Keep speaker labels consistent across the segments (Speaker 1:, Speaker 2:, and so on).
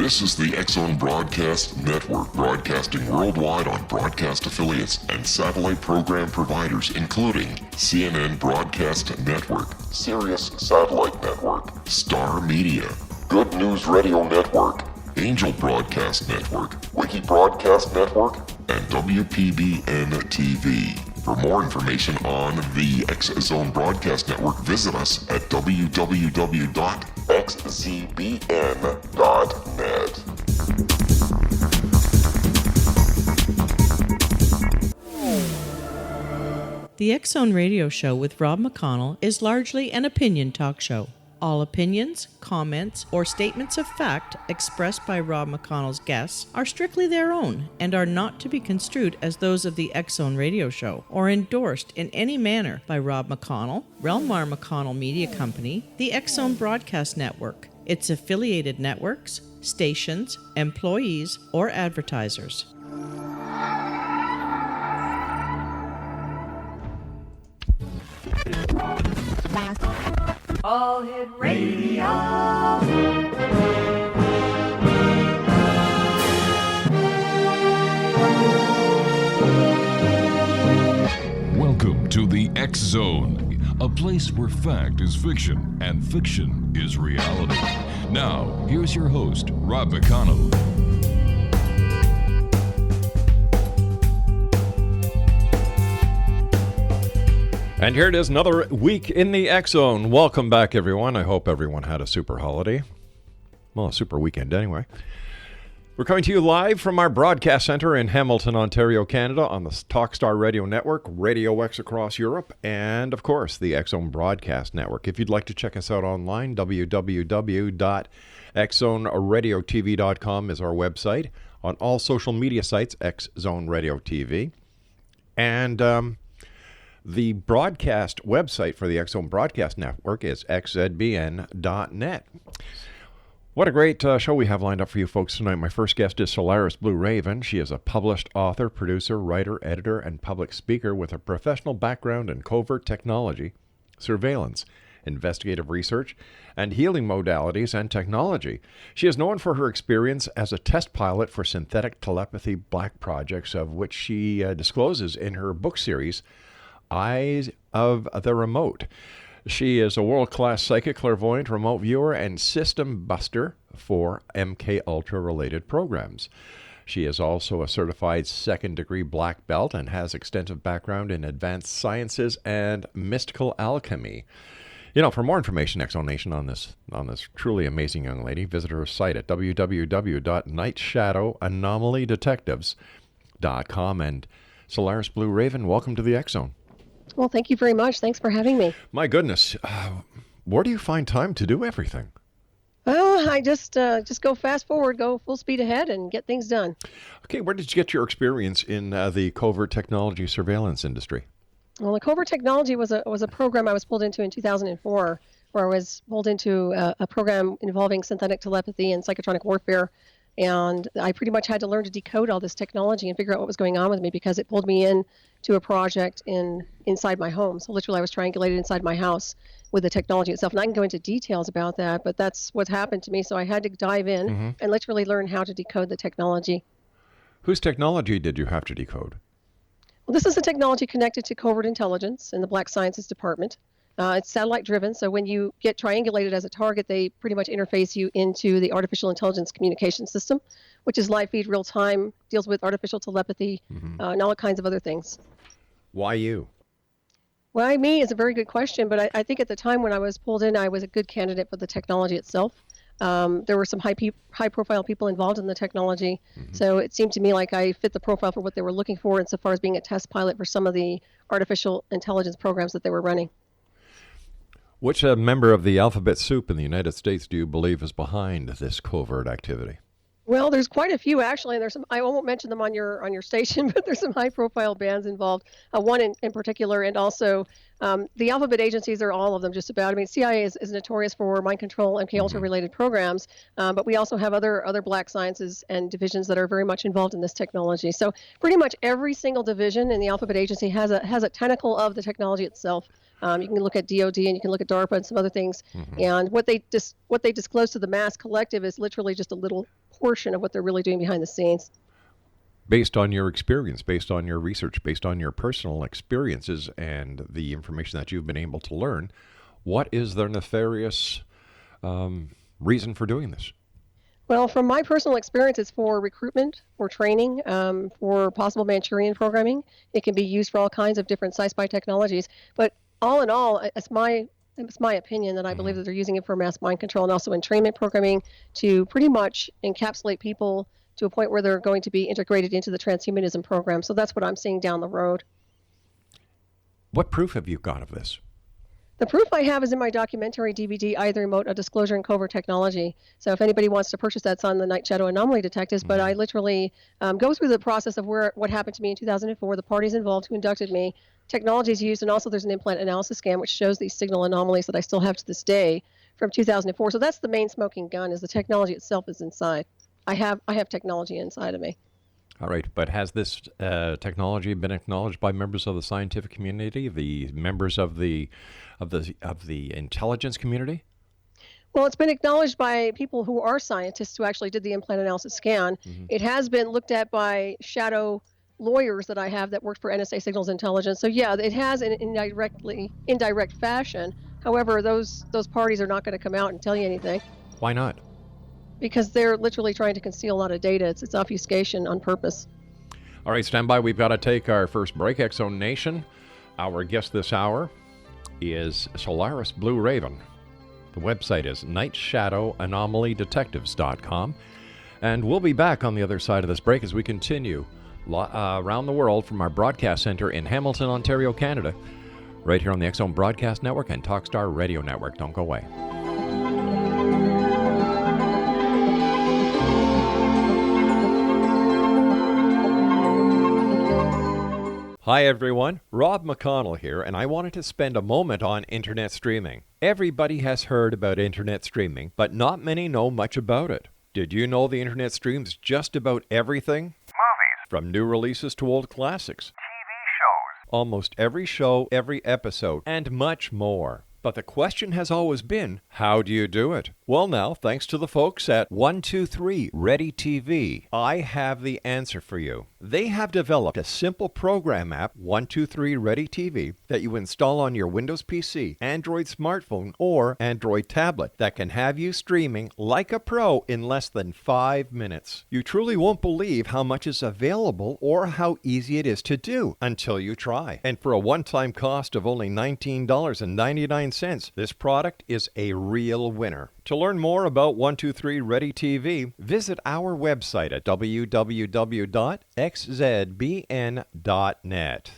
Speaker 1: This is the X-Zone Broadcast Network, broadcasting worldwide on broadcast affiliates and satellite program providers, including CNN Broadcast Network, Sirius Satellite Network, Star Media, Good News Radio Network, Angel Broadcast Network, Wiki Broadcast Network, and WPBN TV. For more information on the X-Zone Broadcast Network, visit us at www.xzbn.net.
Speaker 2: The X-Zone Radio Show with Rob McConnell is largely an opinion talk show. All opinions, comments, or statements of fact expressed by Rob McConnell's guests are strictly their own and are not to be construed as those of the X-Zone Radio Show or endorsed in any manner by Rob McConnell, Relmar McConnell Media Company, the X-Zone Broadcast Network, its affiliated networks, stations, employees, or advertisers.
Speaker 3: All Hit Radio.
Speaker 4: Welcome to the X-Zone, a place where fact is fiction and fiction is reality. Now, here's your host, Rob McConnell.
Speaker 5: And here it is, another week in the X-Zone. Welcome back, everyone. I hope everyone had a super holiday. Well, a super weekend anyway. We're coming to you live from our broadcast center in Hamilton, Ontario, Canada, on the Talkstar Radio Network, Radio X across Europe, and, of course, the X-Zone Broadcast Network. If you'd like to check us out online, www.xzoneradiotv.com is our website. On all social media sites, X-Zone Radio TV. And the broadcast website for the X-Zone Broadcast Network is xzbn.net. What a great show we have lined up for you folks tonight. My first guest is Solaris BlueRaven. She is a published author, producer, writer, editor, and public speaker with a professional background in covert technology, surveillance, investigative research, and healing modalities and technology. She is known for her experience as a test pilot for synthetic telepathy black projects, of which she discloses in her book series, Eyes of the Remote. She is a world-class psychic, clairvoyant, remote viewer, and system buster for MK Ultra related programs. She is also a certified second-degree black belt and has extensive background in advanced sciences and mystical alchemy. You know, for more information, X-Zone Nation, on this truly amazing young lady, visit her site at www.nightshadowanomalydetectives.com. And Solaris BlueRaven, welcome to the X-Zone.
Speaker 6: Well, thank you very much. Thanks for having me.
Speaker 5: My goodness, where do you find time to do everything?
Speaker 6: Well, I just go fast forward, go full speed ahead, and get things done.
Speaker 5: Okay, where did you get your experience in the covert technology surveillance industry?
Speaker 6: Well, the covert technology was a program I was pulled into in 2004, where I was pulled into a program involving synthetic telepathy and psychotronic warfare. And I pretty much had to learn to decode all this technology and figure out what was going on with me, because it pulled me in to a project inside my home. So literally I was triangulated inside my house with the technology itself. And I can go into details about that, but that's what happened to me. So I had to dive in and literally learn how to decode the technology.
Speaker 5: Whose technology did you have to decode?
Speaker 6: Well, this is the technology connected to covert intelligence in the Black Sciences Department. It's satellite driven, so when you get triangulated as a target, they pretty much interface you into the artificial intelligence communication system, which is live feed, real time, deals with artificial telepathy, and all kinds of other things.
Speaker 5: Why you?
Speaker 6: Why me is a very good question, but I think at the time when I was pulled in, I was a good candidate for the technology itself. There were some high profile people involved in the technology, so it seemed to me like I fit the profile for what they were looking for insofar as being a test pilot for some of the artificial intelligence programs that they were running.
Speaker 5: Which member of the alphabet soup in the United States do you believe is behind this covert activity?
Speaker 6: Well, there's quite a few actually, and there's some. I won't mention them on your station, but there's some high-profile bands involved. One in particular, and also the alphabet agencies are all of them just about. I mean, CIA is notorious for mind control, MK Ultra related programs, but we also have other black sciences and divisions that are very much involved in this technology. So pretty much every single division in the alphabet agency has a tentacle of the technology itself. You can look at DOD and you can look at DARPA and some other things. And what they disclose to the mass collective is literally just a little portion of what they're really doing behind the scenes.
Speaker 5: Based on your experience, based on your research, based on your personal experiences and the information that you've been able to learn, what is their nefarious reason for doing this?
Speaker 6: Well, from my personal experience, it's for recruitment, for training, for possible Manchurian programming. It can be used for all kinds of different sci-fi technologies. But all in all, it's my opinion that I believe that they're using it for mass mind control and also entrainment programming to pretty much encapsulate people to a point where they're going to be integrated into the transhumanism program. So that's what I'm seeing down the road.
Speaker 5: What proof have you got of this?
Speaker 6: The proof I have is in my documentary DVD, I, the Remote, A Disclosure in Covert Technology. So if anybody wants to purchase that, it's on the Night Shadow Anomaly Detectives. But I literally go through the process of what happened to me in 2004, the parties involved who inducted me, technologies used, and also there's an implant analysis scan which shows these signal anomalies that I still have to this day from 2004. So that's the main smoking gun, is the technology itself is inside. I have technology inside of me.
Speaker 5: All right, but has this technology been acknowledged by members of the scientific community, the members of the intelligence community?
Speaker 6: Well, it's been acknowledged by people who are scientists who actually did the implant analysis scan. It has been looked at by shadow lawyers that I have that worked for NSA Signals Intelligence. So yeah, it has in indirect fashion. However, those parties are not going to come out and tell you anything.
Speaker 5: Why not?
Speaker 6: Because they're literally trying to conceal a lot of data. It's obfuscation on purpose.
Speaker 5: All right, stand by. We've got to take our first break. X-Zone Nation. Our guest this hour is Solaris BlueRaven. The website is nightshadowanomalydetectives.com. And we'll be back on the other side of this break as we continue around the world from our broadcast center in Hamilton, Ontario, Canada, right here on the X-Zone Broadcast Network and Talkstar Radio Network. Don't go away. Hi everyone, Rob McConnell here, and I wanted to spend a moment on internet streaming. Everybody has heard about internet streaming, but not many know much about it. Did you know the internet streams just about everything?
Speaker 3: Movies.
Speaker 5: From new releases to old classics.
Speaker 3: TV shows.
Speaker 5: Almost every show, every episode, and much more. But the question has always been, how do you do it? Well now, thanks to the folks at 123 Ready TV, I have the answer for you. They have developed a simple program app, 123 Ready TV, that you install on your Windows PC, Android smartphone, or Android tablet that can have you streaming like a pro in less than 5 minutes. You truly won't believe how much is available or how easy it is to do until you try. And for a one-time cost of only $19.99, this product is a real winner. To learn more about 123 Ready TV, visit our website at www.xzbn.net.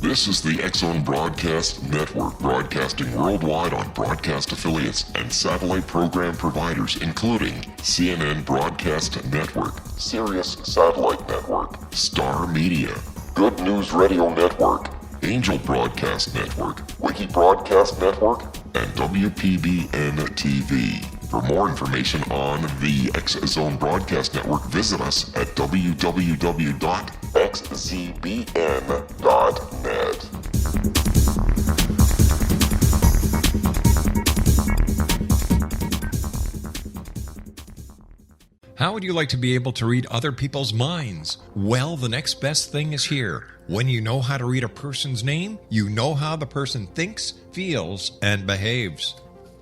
Speaker 1: This is the X-Zone Broadcast Network, broadcasting worldwide on broadcast affiliates and satellite program providers, including CNN Broadcast Network, Sirius Satellite Network, Star Media, Good News Radio Network, Angel Broadcast Network, Wiki Broadcast Network, and WPBN TV. For more information on the X-Zone Broadcast Network, visit us at www.xzbn.net.
Speaker 7: How would you like to be able to read other people's minds? Well, the next best thing is here. When you know how to read a person's name, you know how the person thinks, feels, and behaves.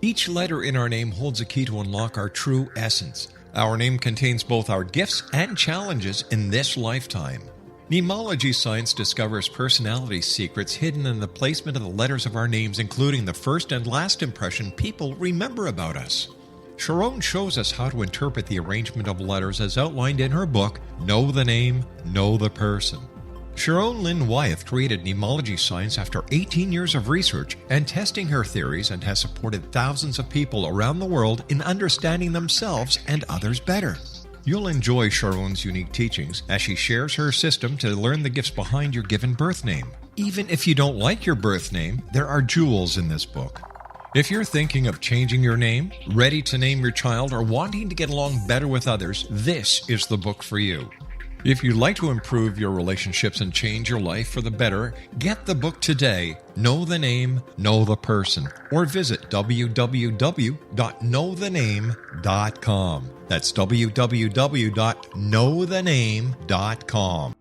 Speaker 7: Each letter in our name holds a key to unlock our true essence. Our name contains both our gifts and challenges in this lifetime. Mnemology science discovers personality secrets hidden in the placement of the letters of our names, including the first and last impression people remember about us. Sharon shows us how to interpret the arrangement of letters as outlined in her book, Know the Name, Know the Person. Sharon Lynn Wyeth created mnemology science after 18 years of research and testing her theories, and has supported thousands of people around the world in understanding themselves and others better. You'll enjoy Sharon's unique teachings as she shares her system to learn the gifts behind your given birth name. Even if you don't like your birth name, there are jewels in this book. If you're thinking of changing your name, ready to name your child, or wanting to get along better with others, this is the book for you. If you'd like to improve your relationships and change your life for the better, get the book today, Know the Name, Know the Person, or visit www.knowthename.com. That's www.knowthename.com.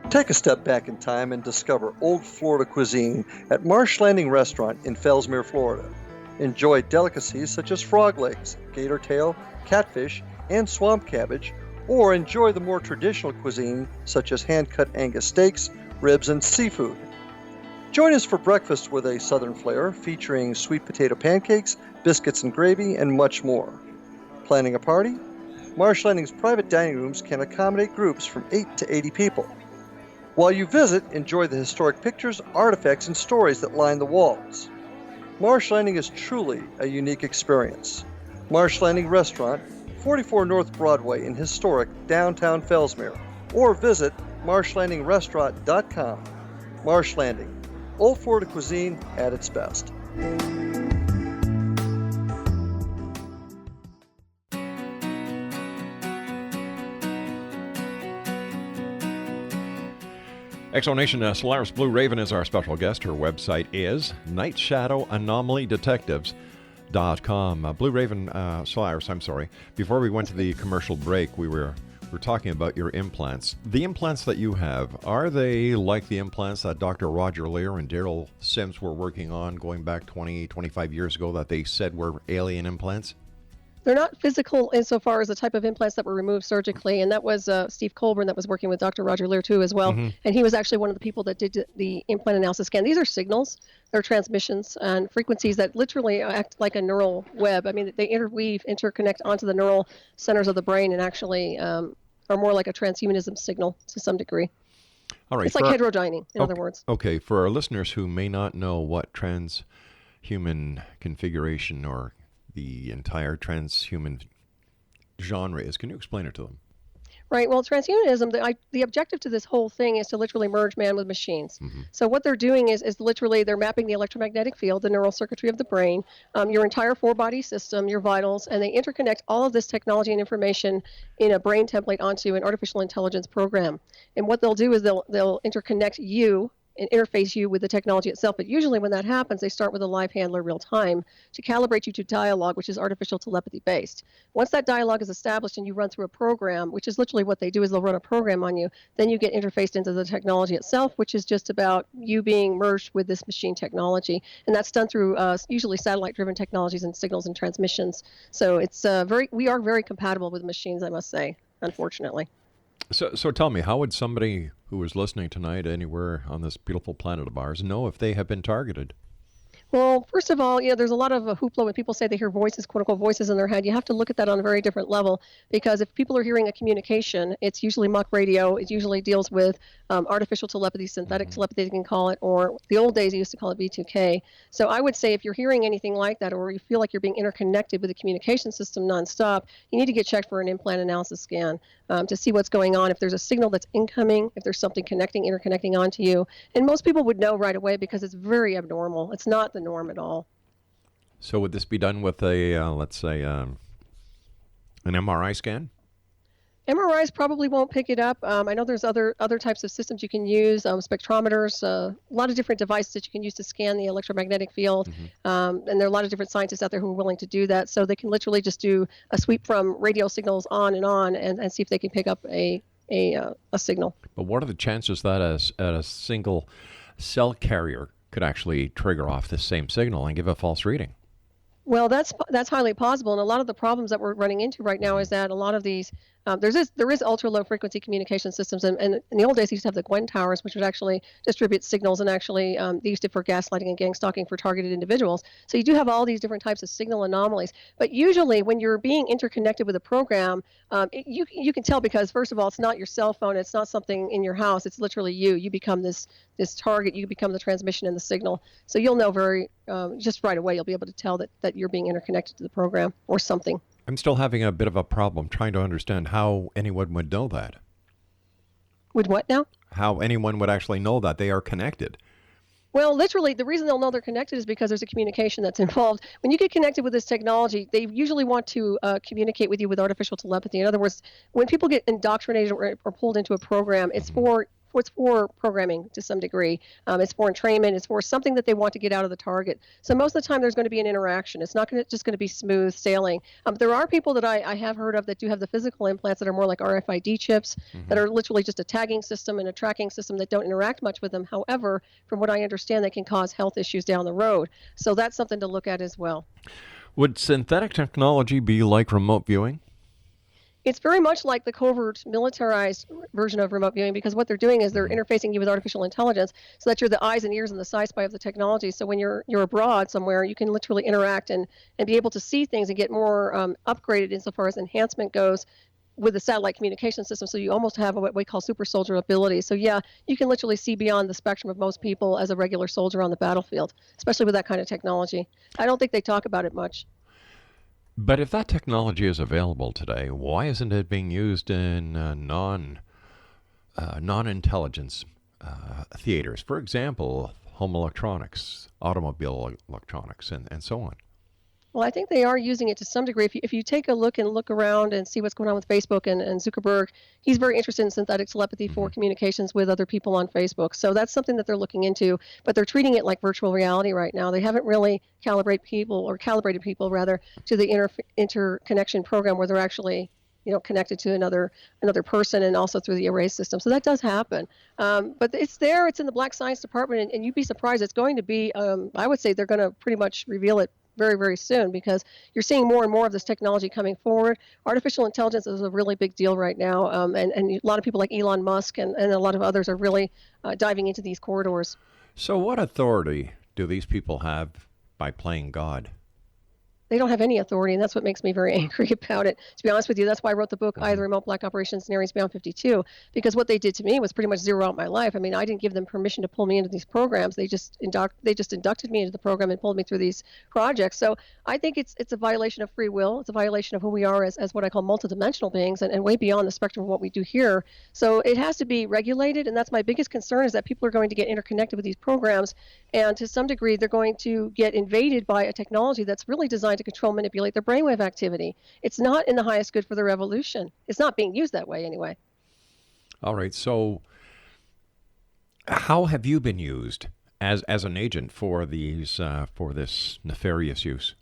Speaker 3: Take a step back in time and discover old Florida cuisine at Marsh Landing Restaurant in Fellsmere, Florida. Enjoy delicacies such as frog legs, gator tail, catfish, and swamp cabbage, or enjoy the more traditional cuisine such as hand-cut Angus steaks, ribs, and seafood. Join us for breakfast with a southern flair featuring sweet potato pancakes, biscuits and gravy, and much more. Planning a party? Marsh Landing's private dining rooms can accommodate groups from 8 to 80 people. While you visit, enjoy the historic pictures, artifacts, and stories that line the walls. Marsh Landing is truly a unique experience. Marsh Landing Restaurant, 44 North Broadway in historic downtown Fellsmere, or visit marshlandingrestaurant.com. Marsh Landing, old Florida cuisine at its best.
Speaker 5: Exonation, Solaris BlueRaven is our special guest. Her website is nightshadowanomalydetectives.com. BlueRaven, Solaris, I'm sorry. Before we went to the commercial break, we were talking about your implants. The implants that you have, are they like the implants that Dr. Roger Lear and Daryl Sims were working on going back 20, 25 years ago that they said were alien implants?
Speaker 6: They're not physical insofar as the type of implants that were removed surgically, and that was Steve Colburn that was working with Dr. Roger Lear too as well, and he was actually one of the people that did the implant analysis scan. These are signals, they're transmissions and frequencies that literally act like a neural web. I mean, they interconnect onto the neural centers of the brain and actually are more like a transhumanism signal to some degree.
Speaker 5: All right,
Speaker 6: it's like heterodyning, in other words.
Speaker 5: Okay, for our listeners who may not know what transhuman configuration or the entire transhuman genre is, can you explain it to them?
Speaker 6: Right. Well, transhumanism, the objective to this whole thing is to literally merge man with machines. So what they're doing is literally they're mapping the electromagnetic field, the neural circuitry of the brain, your entire four-body system, your vitals, and they interconnect all of this technology and information in a brain template onto an artificial intelligence program. And what they'll do is they'll interconnect you and interface you with the technology itself. But usually when that happens, they start with a live handler real time to calibrate you to dialogue, which is artificial telepathy based. Once that dialogue is established and you run through a program, which is literally what they do is they'll run a program on you, then you get interfaced into the technology itself, which is just about you being merged with this machine technology. And that's done through usually satellite driven technologies and signals and transmissions. So it's we are very compatible with machines, I must say, unfortunately.
Speaker 5: So tell me, how would somebody who is listening tonight anywhere on this beautiful planet of ours know if they have been targeted?
Speaker 6: Well, first of all, there's a lot of hoopla when people say they hear voices, quote unquote, voices in their head. You have to look at that on a very different level, because if people are hearing a communication, it's usually muck radio. It usually deals with artificial telepathy, synthetic telepathy, you can call it, or the old days you used to call it V2K. So I would say if you're hearing anything like that, or you feel like you're being interconnected with the communication system nonstop, you need to get checked for an implant analysis scan to see what's going on, if there's a signal that's incoming, if there's something interconnecting onto you. And most people would know right away because it's very abnormal. It's not the norm at all.
Speaker 5: So would this be done with a, let's say, an MRI scan?
Speaker 6: MRIs probably won't pick it up. I know there's other types of systems you can use, spectrometers, a lot of different devices that you can use to scan the electromagnetic field. And there are a lot of different scientists out there who are willing to do that. So they can literally just do a sweep from radio signals on and see if they can pick up a signal. But
Speaker 5: what are the chances that a single cell carrier could actually trigger off this same signal and give a false reading?
Speaker 6: Well, that's highly possible, and a lot of the problems that we're running into right now is that a lot of these there is ultra low frequency communication systems, and in the old days they used to have the Gwen towers, which would actually distribute signals, and actually they used it for gaslighting and gang stalking for targeted individuals. So you do have all these different types of signal anomalies, but usually when you're being interconnected with a program, you can tell, because first of all, it's not your cell phone, it's not something in your house, it's literally you become this target, you become the transmission and the signal. So you'll know very just right away, you'll be able to tell that you're being interconnected to the program or something.
Speaker 5: I'm still having a bit of a problem trying to understand how anyone would know that.
Speaker 6: With what now?
Speaker 5: How anyone would actually know that they are connected.
Speaker 6: Well, literally, the reason they'll know they're connected is because there's a communication that's involved. When you get connected with this technology, they usually want to communicate with you with artificial telepathy. In other words, when people get indoctrinated or pulled into a program, it's for programming to some degree. It's for entrainment. It's for something that they want to get out of the target. So most of the time, there's going to be an interaction. It's not just going to be smooth sailing. There are people that I have heard of that do have the physical implants that are more like RFID chips that are literally just a tagging system and a tracking system that don't interact much with them. However, from what I understand, they can cause health issues down the road. So that's something to look at as well.
Speaker 5: Would synthetic technology be like remote viewing?
Speaker 6: It's very much like the covert militarized version of remote viewing, because what they're doing is they're interfacing you with artificial intelligence so that you're the eyes and ears and the sci-spy of the technology. So when you're abroad somewhere, you can literally interact and be able to see things and get more upgraded insofar as enhancement goes with the satellite communication system. So you almost have what we call super soldier ability. So yeah, you can literally see beyond the spectrum of most people as a regular soldier on the battlefield, especially with that kind of technology. I don't think they talk about it much.
Speaker 5: But if that technology is available today, why isn't it being used in non-intelligence theaters? For example, home electronics, automobile electronics, and so on.
Speaker 6: Well, I think they are using it to some degree. If you take a look around and see what's going on with Facebook and Zuckerberg, he's very interested in synthetic telepathy for communications with other people on Facebook. So that's something that they're looking into, but they're treating it like virtual reality right now. They haven't really calibrated people to the interconnection program where they're actually connected to another person, and also through the array system. So that does happen. But it's there. It's in the Black Science Department, and you'd be surprised. It's going to be, I would say they're going to pretty much reveal it very, very soon, because you're seeing more and more of this technology coming forward. Artificial intelligence is a really big deal right now, and a lot of people like Elon Musk and a lot of others are really diving into these corridors.
Speaker 5: So what authority do these people have by playing God?
Speaker 6: They don't have any authority, and that's what makes me very angry about it. To be honest with you, that's why I wrote the book, The Remote Black Operation Scenarios Beyond 52, because what they did to me was pretty much zero out my life. I mean, I didn't give them permission to pull me into these programs. They just inducted me into the program and pulled me through these projects. So I think it's a violation of free will. It's a violation of who we are as what I call multidimensional beings, and way beyond the spectrum of what we do here. So it has to be regulated, and that's my biggest concern, is that people are going to get interconnected with these programs, and to some degree they're going to get invaded by a technology that's really designed to control, manipulate their brainwave activity. It's not in the highest good for their evolution. It's not being used that way anyway.
Speaker 5: All right. So how have you been used as an agent for this nefarious use?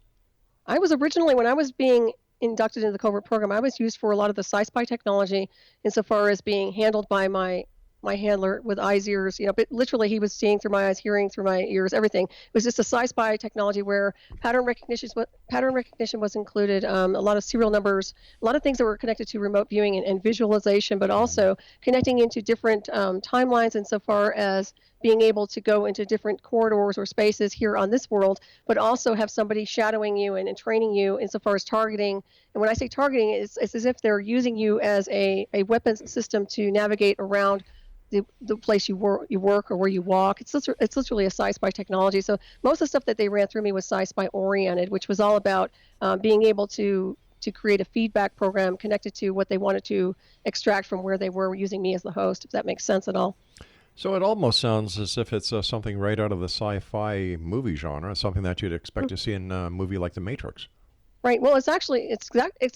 Speaker 6: I was originally, when I was being inducted into the Covert program, I was used for a lot of the sci-spy technology insofar as being handled by my handler with eyes, ears, but literally he was seeing through my eyes, hearing through my ears, everything. It was just a sci-spy technology where pattern recognition was included, a lot of serial numbers, a lot of things that were connected to remote viewing and visualization, but also connecting into different timelines insofar as being able to go into different corridors or spaces here on this world, but also have somebody shadowing you and training you insofar as targeting. And when I say targeting, it's as if they're using you as a weapons system to navigate around the place you work or where you walk. It's literally a sci-spy technology. So most of the stuff that they ran through me was sci-spy oriented, which was all about being able to create a feedback program connected to what they wanted to extract from where they were, using me as the host, if that makes sense at all.
Speaker 5: So it almost sounds as if it's something right out of the sci-fi movie genre, something that you'd expect to see in a movie like The Matrix.
Speaker 6: Right. Well, it's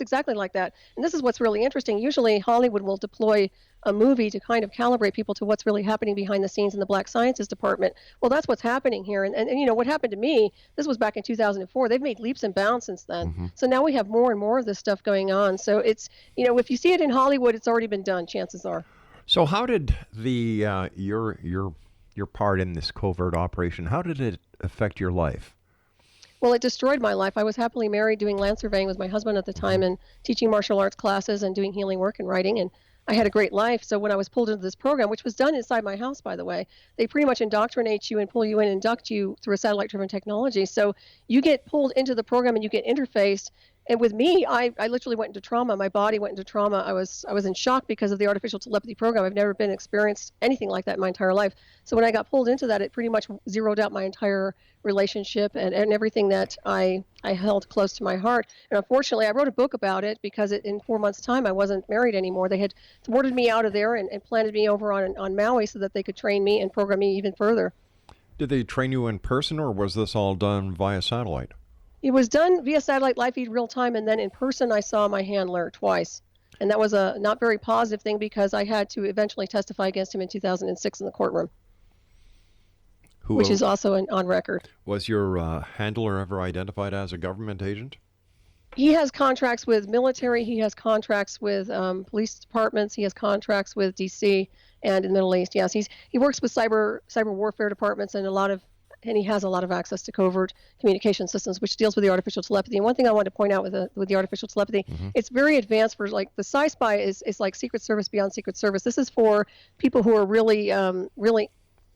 Speaker 6: exactly like that. And this is what's really interesting. Usually Hollywood will deploy a movie to kind of calibrate people to what's really happening behind the scenes in the Black Sciences Department. Well, that's what's happening here. And what happened to me, this was back in 2004. They've made leaps and bounds since then. So now we have more and more of this stuff going on. So it's, if you see it in Hollywood, it's already been done, chances are.
Speaker 5: So how did your part in this covert operation, how did it affect your life?
Speaker 6: Well, it destroyed my life. I was happily married, doing land surveying with my husband at the time, and teaching martial arts classes and doing healing work and writing, and I had a great life. So when I was pulled into this program, which was done inside my house, by the way, they pretty much indoctrinate you and pull you in and induct you through a satellite-driven technology. So you get pulled into the program and you get interfaced. And with me, I literally went into trauma. My body went into trauma. I was in shock because of the artificial telepathy program. I've never been experienced anything like that in my entire life. So when I got pulled into that, it pretty much zeroed out my entire relationship and everything that I held close to my heart. And unfortunately, I wrote a book about it because in 4 months' time, I wasn't married anymore. They had thwarted me out of there and planted me over on Maui so that they could train me and program me even further.
Speaker 5: Did they train you in person, or was this all done via satellite?
Speaker 6: It was done via satellite live feed real time, and then in person I saw my handler twice. And that was a not very positive thing because I had to eventually testify against him in 2006 in the courtroom, which is also on record.
Speaker 5: Was your handler ever identified as a government agent?
Speaker 6: He has contracts with military. He has contracts with police departments. He has contracts with D.C. and in the Middle East. Yes, he works with cyber warfare departments and he has a lot of access to covert communication systems, which deals with the artificial telepathy. And one thing I wanted to point out with the artificial telepathy, it's very advanced for like the Sci-Spy is like Secret Service beyond Secret Service. This is for people who are really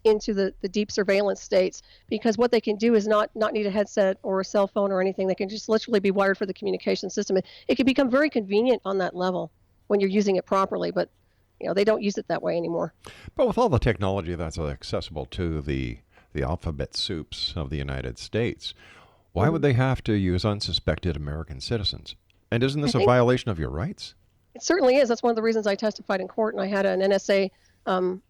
Speaker 6: into the deep surveillance states, because what they can do is not need a headset or a cell phone or anything. They can just literally be wired for the communication system. It can become very convenient on that level when you're using it properly, but they don't use it that way anymore.
Speaker 5: But with all the technology that's accessible to the alphabet soups of the United States, why would they have to use unsuspected American citizens? And isn't this a violation of your rights?
Speaker 6: It certainly is. That's one of the reasons I testified in court, and I had an NSA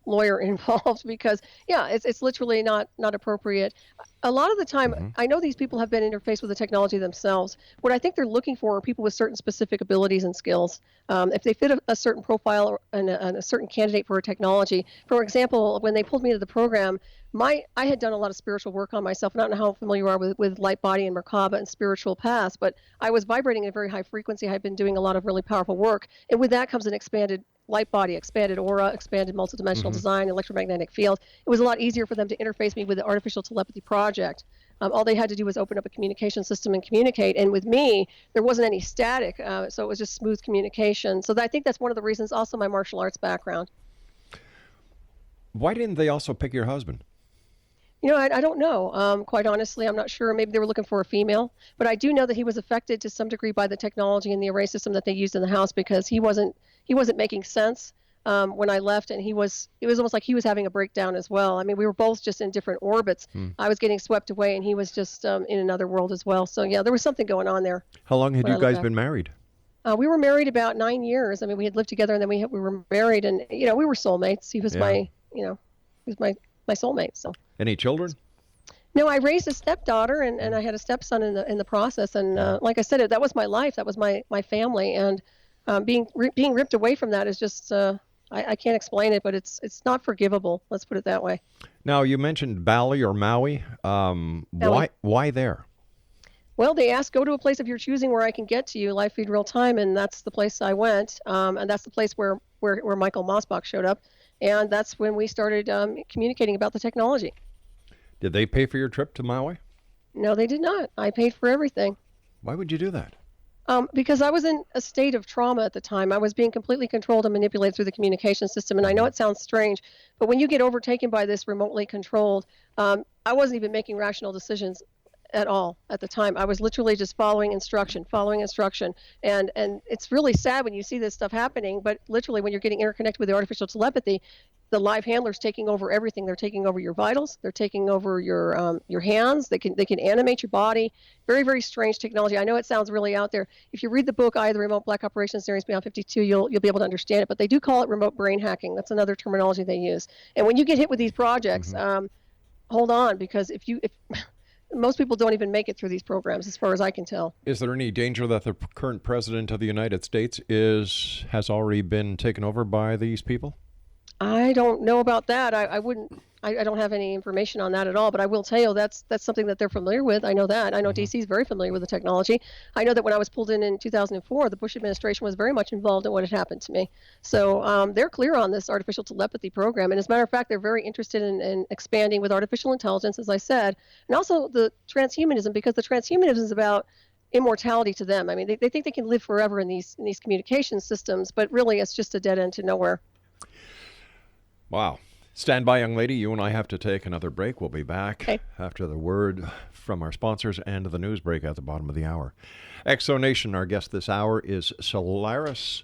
Speaker 6: lawyer involved because, it's literally not appropriate. A lot of the time, I know these people have been interfaced with the technology themselves. What I think they're looking for are people with certain specific abilities and skills. If they fit a certain profile and a certain candidate for a technology. For example, when they pulled me into the program, I had done a lot of spiritual work on myself. I don't know how familiar you are with light body and Merkaba and spiritual paths, but I was vibrating at a very high frequency. I had been doing a lot of really powerful work. And with that comes an expanded light body, expanded aura, expanded multidimensional design, electromagnetic field. It was a lot easier for them to interface me with the artificial telepathy project. All they had to do was open up a communication system and communicate. And with me, there wasn't any static, so it was just smooth communication. So I think that's one of the reasons, also my martial arts background.
Speaker 5: Why didn't they also pick your husband?
Speaker 6: I don't know. Quite honestly, I'm not sure. Maybe they were looking for a female. But I do know that he was affected to some degree by the technology and the array system that they used in the house, because he wasn't making sense when I left, and it was almost like he was having a breakdown as well. I mean, we were both just in different orbits. I was getting swept away, and he was just in another world as well. So yeah, there was something going on there.
Speaker 5: How long had you guys been married?
Speaker 6: We were married about 9 years. I mean, we had lived together, and then we were married, and we were soulmates. He was my soulmate. So.
Speaker 5: Any children?
Speaker 6: No, I raised a stepdaughter, and I had a stepson in the process. And like I said, that was my life. That was my family. And being ripped away from that is just I can't explain it, but it's not forgivable. Let's put it that way.
Speaker 5: Now, you mentioned Bali or Maui. Why there?
Speaker 6: Well, they asked, go to a place of your choosing where I can get to you, live feed real time, and that's the place I went. And that's the place where Michael Mossbach showed up. And that's when we started communicating about the technology.
Speaker 5: Did they pay for your trip to Maui?
Speaker 6: No, they did not. I paid for everything.
Speaker 5: Why would you do that?
Speaker 6: Because I was in a state of trauma at the time. I was being completely controlled and manipulated through the communication system. And I know it sounds strange, but when you get overtaken by this remotely controlled, I wasn't even making rational decisions at all at the time. I was literally just following instruction. And it's really sad when you see this stuff happening, but literally when you're getting interconnected with the artificial telepathy, the live handler's taking over everything. They're taking over your vitals. They're taking over your hands. They can animate your body. Very, very strange technology. I know it sounds really out there. If you read the book, The Remote Black Operations Series Beyond 52, you'll be able to understand it. But they do call it remote brain hacking. That's another terminology they use. And when you get hit with these projects, hold on, because if most people don't even make it through these programs, as far as I can tell.
Speaker 5: Is there any danger that the current president of the United States has already been taken over by these people?
Speaker 6: I don't know about that. I don't have any information on that at all, but I will tell you that's something that they're familiar with. I know that. I know DC is very familiar with the technology. I know that when I was pulled in 2004, the Bush administration was very much involved in what had happened to me. So they're clear on this artificial telepathy program. And as a matter of fact, they're very interested in expanding with artificial intelligence, as I said, and also the transhumanism, because the transhumanism is about immortality to them. I mean, they think they can live forever in these communication systems, but really it's just a dead end to nowhere.
Speaker 5: Wow. Stand by, young lady. You and I have to take another break. We'll be back after the word from our sponsors and the news break at the bottom of the hour. Exonation, our guest this hour is Solaris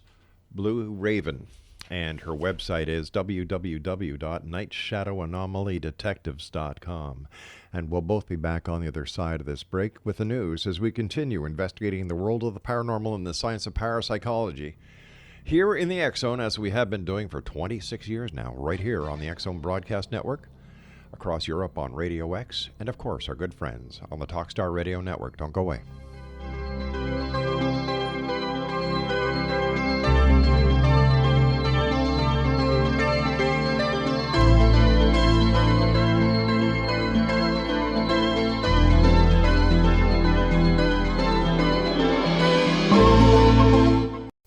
Speaker 5: BlueRaven, and her website is www.nightshadowanomalydetectives.com. And we'll both be back on the other side of this break with the news as we continue investigating the world of the paranormal and the science of parapsychology here in the X Zone, as we have been doing for 26 years now, right here on the X Zone Broadcast Network, across Europe on Radio X, and of course our good friends on the Talkstar Radio Network. Don't go away.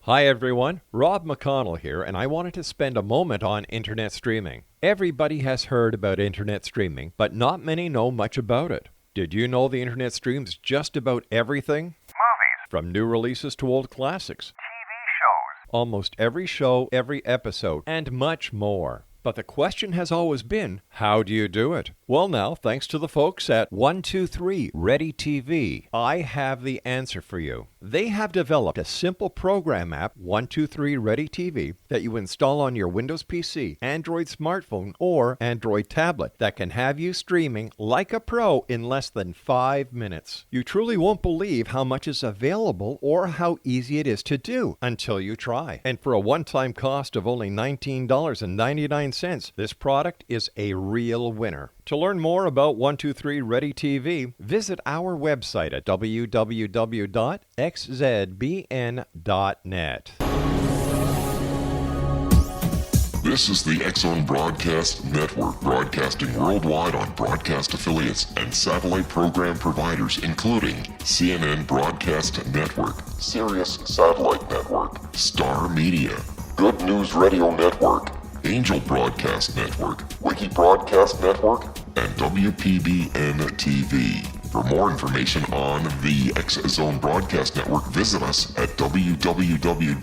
Speaker 5: Hi everyone, Rob McConnell here, and I wanted to spend a moment on internet streaming. Everybody has heard about internet streaming, but not many know much about it. Did you know the internet streams just about everything?
Speaker 8: Movies.
Speaker 5: From new releases to old classics.
Speaker 8: TV shows.
Speaker 5: Almost every show, every episode, and much more. But the question has always been, how do you do it? Well now, thanks to the folks at 123 Ready TV, I have the answer for you. They have developed a simple program app, 123 Ready TV, that you install on your Windows PC, Android smartphone, or Android tablet that can have you streaming like a pro in less than 5 minutes. You truly won't believe how much is available or how easy it is to do until you try. And for a one-time cost of only $19.99, this product is a real winner. To learn more about 123 Ready TV, visit our website at www.xzbn.net.
Speaker 1: This is the X-Zone Broadcast Network, broadcasting worldwide on broadcast affiliates and satellite program providers, including CNN Broadcast Network, Sirius Satellite Network, Star Media, Good News Radio Network, Angel Broadcast Network, Wiki Broadcast Network, and WPBN TV. For more information on the X-Zone Broadcast Network, visit us at www.xzbn.net.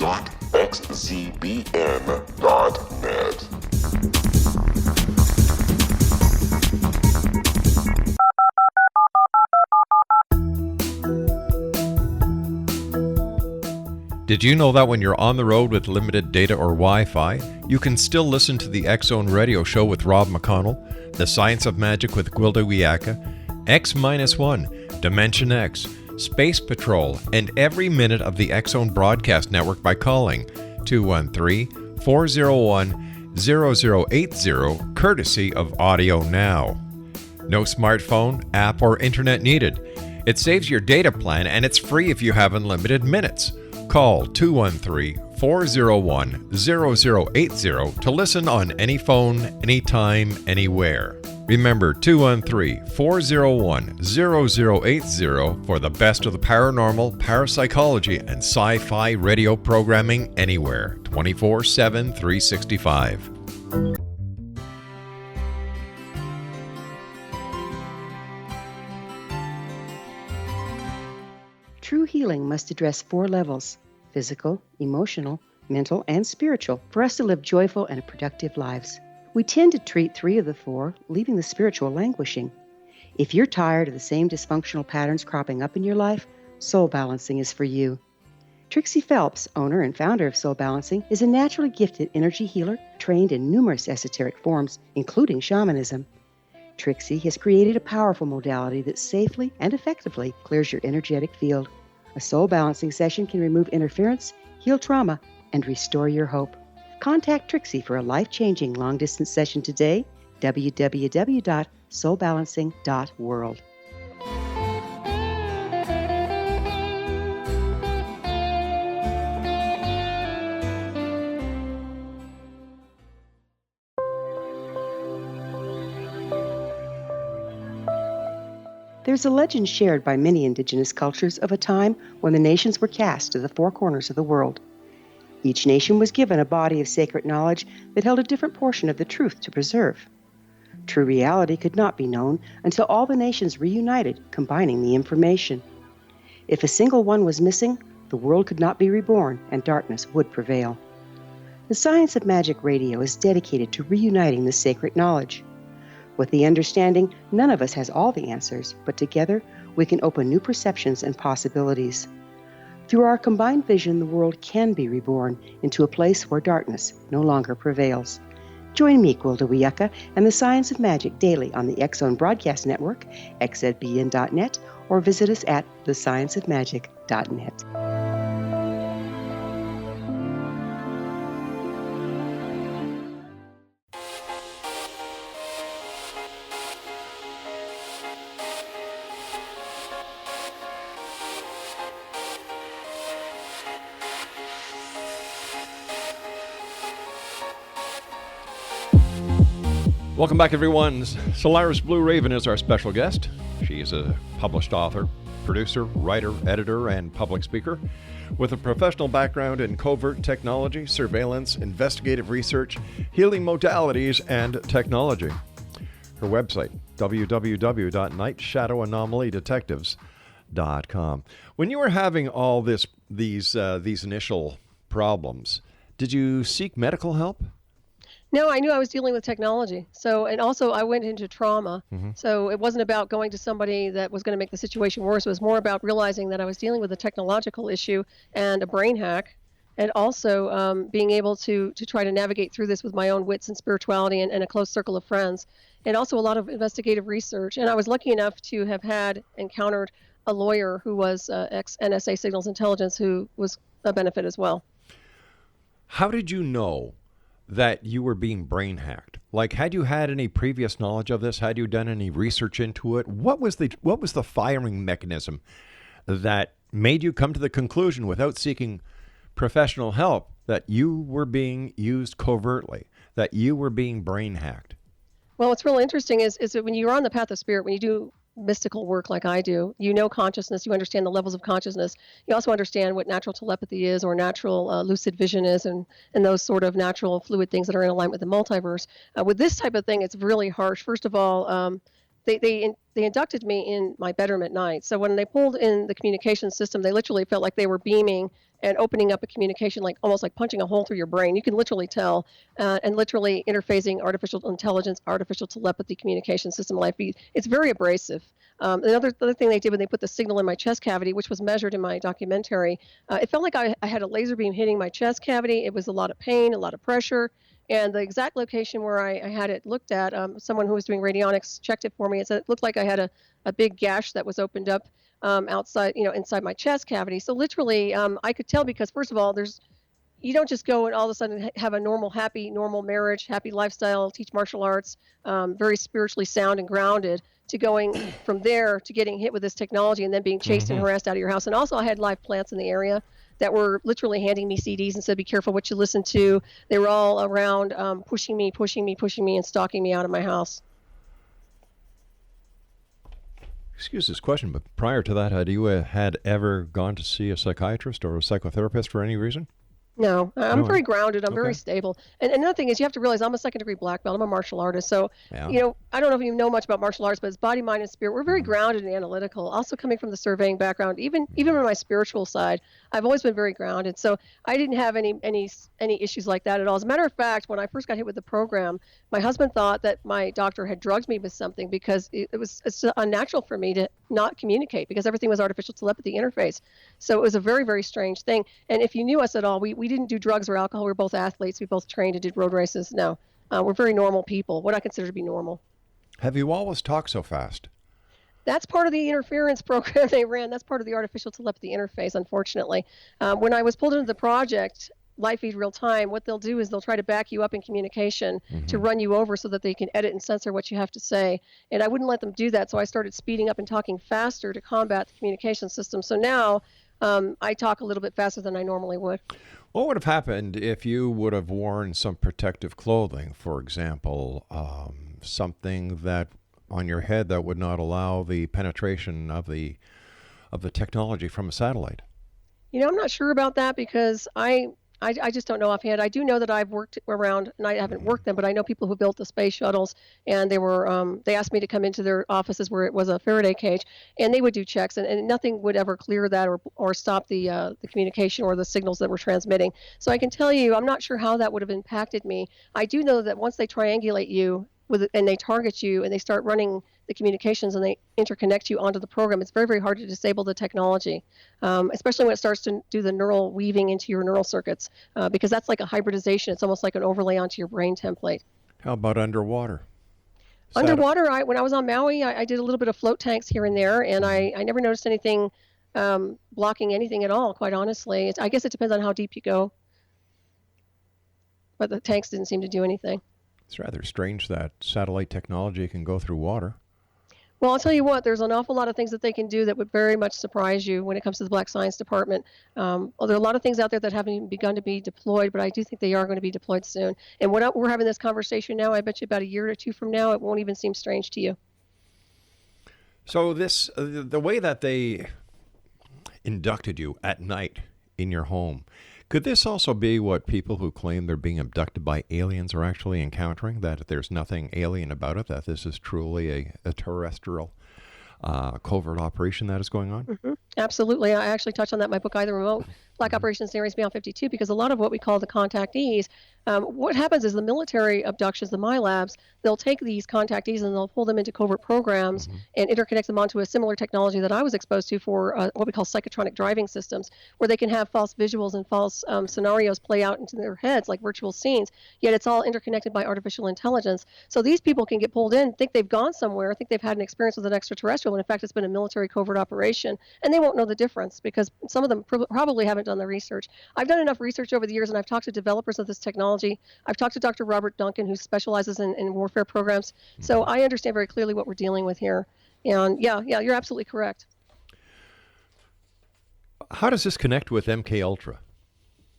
Speaker 7: Did you know that when you're on the road with limited data or Wi-Fi, you can still listen to the X-Zone Radio Show with Rob McConnell, The Science of Magic with Gwilda Wiyaka, X-1, Dimension X, Space Patrol, and every minute of the X-Zone Broadcast Network by calling 213-401-0080, courtesy of Audio Now. No smartphone, app, or internet needed. It saves your data plan and it's free if you have unlimited minutes. Call 213-401-0080 to listen on any phone, anytime, anywhere. Remember 213-401-0080 for the best of the paranormal, parapsychology, and sci-fi radio programming anywhere, 24/7, 365.
Speaker 9: True healing must address 4 levels: physical, emotional, mental, and spiritual, for us to live joyful and productive lives. We tend to treat 3 of the 4, leaving the spiritual languishing. If you're tired of the same dysfunctional patterns cropping up in your life, Soul Balancing is for you. Trixie Phelps, owner and founder of Soul Balancing, is a naturally gifted energy healer trained in numerous esoteric forms, including shamanism. Trixie has created a powerful modality that safely and effectively clears your energetic field. A soul balancing session can remove interference, heal trauma, and restore your hope. Contact Trixie for a life-changing long-distance session today, www.soulbalancing.world. There's a legend shared by many indigenous cultures of a time when the nations were cast to the 4 corners of the world. Each nation was given a body of sacred knowledge that held a different portion of the truth to preserve. True reality could not be known until all the nations reunited, combining the information. If a single one was missing, the world could not be reborn and darkness would prevail. The Science of Magic Radio is dedicated to reuniting the sacred knowledge. With the understanding, none of us has all the answers, but together we can open new perceptions and possibilities. Through our combined vision, the world can be reborn into a place where darkness no longer prevails. Join me, Gwilda Wiyaka, and the Science of Magic daily on the X-Zone Broadcast Network, xzbn.net, or visit us at thescienceofmagic.net.
Speaker 5: Welcome back, everyone. Solaris BlueRaven is our special guest. She is a published author, producer, writer, editor, and public speaker with a professional background in covert technology, surveillance, investigative research, healing modalities, and technology. Her website, www.nightshadowanomalydetectives.com. When you were having all these initial problems, did you seek medical help?
Speaker 6: No, I knew I was dealing with technology. And also I went into trauma. So it wasn't about going to somebody that was going to make the situation worse. It was more about realizing that I was dealing with a technological issue and a brain hack, and also being able to try to navigate through this with my own wits and spirituality and a close circle of friends, and also a lot of investigative research. And I was lucky enough to have encountered a lawyer who was ex-NSA Signals Intelligence, who was a benefit as well.
Speaker 5: How did you know that you were being brain hacked? Like, had you had any previous knowledge of this? Had you done any research into it? What was the firing mechanism that made you come to the conclusion, without seeking professional help, that you were being used covertly, that you were being brain hacked?
Speaker 6: Well, what's really interesting is that when you're on the path of spirit, when you do mystical work like I do, you know consciousness, you understand the levels of consciousness. You also understand what natural telepathy is, or natural lucid vision is, and those sort of natural fluid things that are in alignment with the multiverse. With this type of thing, it's really harsh. First of all, they inducted me in my bedroom at night. So when they pulled in the communication system, they literally felt like they were beaming and opening up a communication, like almost like punching a hole through your brain. You can literally tell, and literally interfacing artificial intelligence, artificial telepathy communication system life. It's very abrasive. Another thing they did when they put the signal in my chest cavity, which was measured in my documentary, it felt like I had a laser beam hitting my chest cavity. It was a lot of pain, a lot of pressure. And the exact location where I had it looked at, someone who was doing radionics checked it for me. It looked like I had a big gash that was opened up outside, inside my chest cavity. So literally, I could tell, because first of all, you don't just go and all of a sudden have a normal marriage, happy lifestyle, teach martial arts, very spiritually sound and grounded, to going from there to getting hit with this technology and then being chased and harassed out of your house. And also I had live plants in the area that were literally handing me CDs and said, be careful what you listen to. They were all around pushing me and stalking me out of my house.
Speaker 5: Excuse this question, but prior to that, had you had ever gone to see a psychiatrist or a psychotherapist for any reason?
Speaker 6: No, I'm very grounded. I'm very stable. And another thing is, you have to realize I'm a second-degree black belt. I'm a martial artist. So, I don't know if you know much about martial arts, but it's body, mind, and spirit. We're very grounded and analytical. Also coming from the surveying background, even on my spiritual side, I've always been very grounded. So I didn't have any issues like that at all. As a matter of fact, when I first got hit with the program, my husband thought that my doctor had drugged me with something, because it's unnatural for me to not communicate, because everything was artificial telepathy interface. So it was a very, very strange thing. And if you knew us at all, we didn't do drugs or alcohol. We were both athletes. We both trained and did road races. No, we're very normal people, what I consider to be normal.
Speaker 5: Have you always talked so fast?
Speaker 6: That's part of the interference program they ran. That's part of the artificial telepathy interface, unfortunately. When I was pulled into the project, Live Feed Real Time, what they'll do is they'll try to back you up in communication to run you over so that they can edit and censor what you have to say. And I wouldn't let them do that, so I started speeding up and talking faster to combat the communication system. So now I talk a little bit faster than I normally would.
Speaker 5: What would have happened if you would have worn some protective clothing, for example, something that on your head that would not allow the penetration of the technology from a satellite?
Speaker 6: I'm not sure about that, because I just don't know offhand. I do know that I've worked around, and I haven't worked them, but I know people who built the space shuttles, and they asked me to come into their offices where it was a Faraday cage, and they would do checks, and nothing would ever clear that or stop the communication or the signals that we're transmitting. So I can tell you, I'm not sure how that would have impacted me. I do know that once they triangulate you and they target you and they start running the communications and they interconnect you onto the program, it's very, very hard to disable the technology, especially when it starts to do the neural weaving into your neural circuits, because that's like a hybridization. It's almost like an overlay onto your brain template.
Speaker 5: How about underwater?
Speaker 6: Underwater, when I was on Maui, I did a little bit of float tanks here and there, and I never noticed anything blocking anything at all, quite honestly. I guess it depends on how deep you go. But the tanks didn't seem to do anything.
Speaker 5: It's rather strange that satellite technology can go through water.
Speaker 6: Well, I'll tell you what, there's an awful lot of things that they can do that would very much surprise you when it comes to the Black Science Department. Well, there are a lot of things out there that haven't even begun to be deployed, but I do think they are going to be deployed soon. And we're having this conversation now, I bet you about a year or two from now, it won't even seem strange to you.
Speaker 5: So this, the way that they inducted you at night in your home, could this also be what people who claim they're being abducted by aliens are actually encountering, that there's nothing alien about it, that this is truly a terrestrial covert operation that is going on?
Speaker 6: Mm-hmm. Absolutely. I actually touched on that in my book, Either Remote, Black Operations Series Beyond 52, because a lot of what we call the contactees, what happens is the military abductions, the MILABs, they'll take these contactees and they'll pull them into covert programs and interconnect them onto a similar technology that I was exposed to for what we call psychotronic driving systems, where they can have false visuals and false scenarios play out into their heads like virtual scenes, yet it's all interconnected by artificial intelligence. So these people can get pulled in, think they've gone somewhere, think they've had an experience with an extraterrestrial, when in fact it's been a military covert operation, and they won't know the difference because some of them probably haven't done the research. I've done enough research over the years, and I've talked to developers of this technology. I've talked to Dr. Robert Duncan, who specializes in warfare programs. So I understand very clearly what we're dealing with here. And yeah, you're absolutely correct.
Speaker 5: How does this connect with MK Ultra?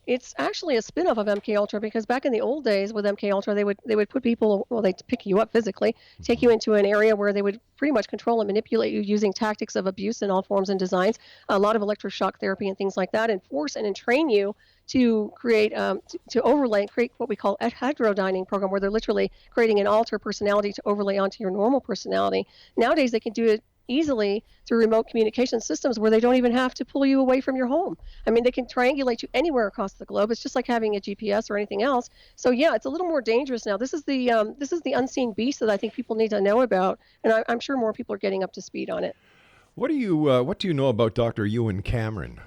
Speaker 6: It's actually a spin-off of MK Ultra, because back in the old days with MK Ultra, they would put people, well, they'd pick you up physically, take you into an area where they would pretty much control and manipulate you using tactics of abuse in all forms and designs, a lot of electroshock therapy and things like that, and force and train you to create, to overlay and create what we call a heterodyning program, where they're literally creating an alter personality to overlay onto your normal personality. Nowadays, they can do it easily through remote communication systems where they don't even have to pull you away from your home. I mean, they can triangulate you anywhere across the globe. It's just like having a GPS or anything else. So yeah, it's a little more dangerous now. This is the unseen beast that I think people need to know about, and I'm sure more people are getting up to speed on it.
Speaker 5: What do you know about Dr. Ewan Cameron?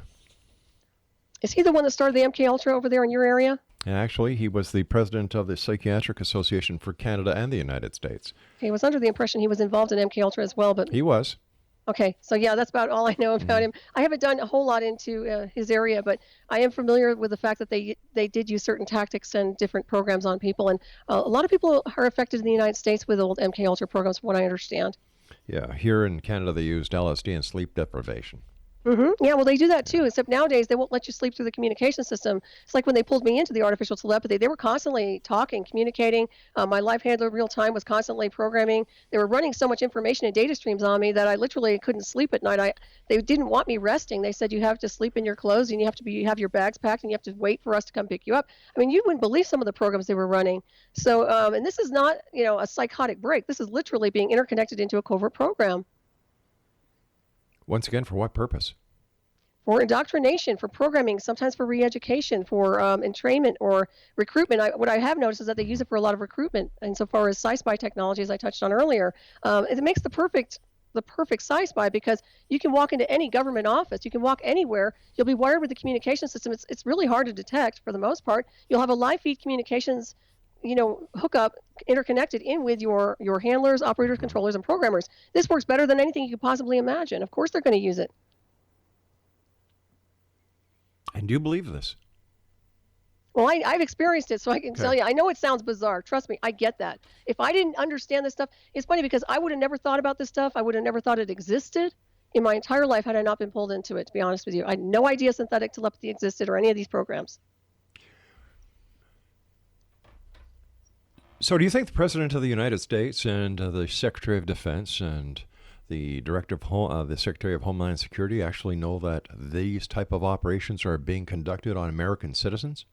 Speaker 6: Is he the one that started the MK Ultra over there in your area?
Speaker 5: Actually, he was the president of the Psychiatric Association for Canada and the United States.
Speaker 6: He was under the impression he was involved in MK Ultra as well, but
Speaker 5: he was.
Speaker 6: Okay, so yeah, that's about all I know about him. I haven't done a whole lot into his area, but I am familiar with the fact that they did use certain tactics and different programs on people, and a lot of people are affected in the United States with old MK Ultra programs, from what I understand.
Speaker 5: Yeah, here in Canada they used LSD and sleep deprivation.
Speaker 6: Mm-hmm. Yeah, well, they do that too, except nowadays they won't let you sleep through the communication system. It's like when they pulled me into the artificial telepathy, they were constantly talking, communicating. My life handler real time was constantly programming. They were running so much information and data streams on me that I literally couldn't sleep at night. They didn't want me resting. They said you have to sleep in your clothes and you have your bags packed and you have to wait for us to come pick you up. I mean, you wouldn't believe some of the programs they were running. So, and this is not, a psychotic break. This is literally being interconnected into a covert program.
Speaker 5: Once again, for what purpose?
Speaker 6: For indoctrination, for programming, sometimes for re-education, for entrainment or recruitment. What I have noticed is that they use it for a lot of recruitment. Insofar as sci-spy technology, as I touched on earlier, it makes the perfect sci-spy, because you can walk into any government office, you can walk anywhere, you'll be wired with the communication system. It's really hard to detect for the most part. You'll have a live feed communications hookup interconnected in with your handlers, operators, controllers, and programmers. This works better than anything you could possibly imagine. Of course they're going to use it.
Speaker 5: And do you believe this?
Speaker 6: Well, I've experienced it, so I can tell you. I know it sounds bizarre. Trust me, I get that. If I didn't understand this stuff, it's funny because I would have never thought about this stuff. I would have never thought it existed in my entire life had I not been pulled into it, to be honest with you. I had no idea synthetic telepathy existed or any of these programs.
Speaker 5: So do you think the President of the United States and the Secretary of Defense and the Director of the Secretary of Homeland Security actually know that these type of operations are being conducted on American citizens?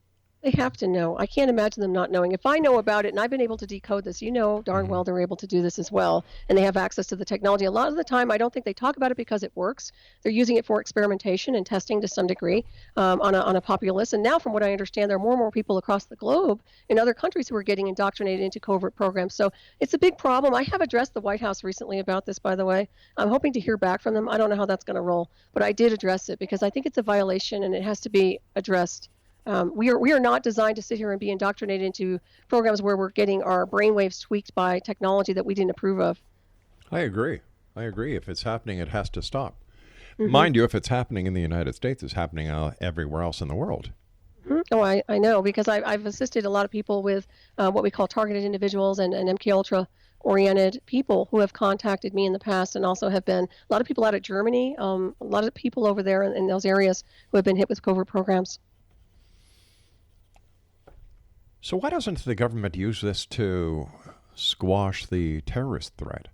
Speaker 6: They have to know. I can't imagine them not knowing. If I know about it and I've been able to decode this, darn well they're able to do this as well. And they have access to the technology. A lot of the time, I don't think they talk about it because it works. They're using it for experimentation and testing to some degree on a populace. And now, from what I understand, there are more and more people across the globe in other countries who are getting indoctrinated into covert programs. So it's a big problem. I have addressed the White House recently about this, by the way. I'm hoping to hear back from them. I don't know how that's going to roll, but I did address it because I think it's a violation and it has to be addressed. We are not designed to sit here and be indoctrinated into programs where we're getting our brainwaves tweaked by technology that we didn't approve of.
Speaker 5: I agree. If it's happening, it has to stop. Mm-hmm. Mind you, if it's happening in the United States, it's happening everywhere else in the world.
Speaker 6: Mm-hmm. Oh, I know, because I've assisted a lot of people with what we call targeted individuals and MK Ultra oriented people who have contacted me in the past, and also have been a lot of people out of Germany, a lot of people over there in those areas who have been hit with covert programs.
Speaker 5: So why doesn't the government use this to squash the terrorist threat?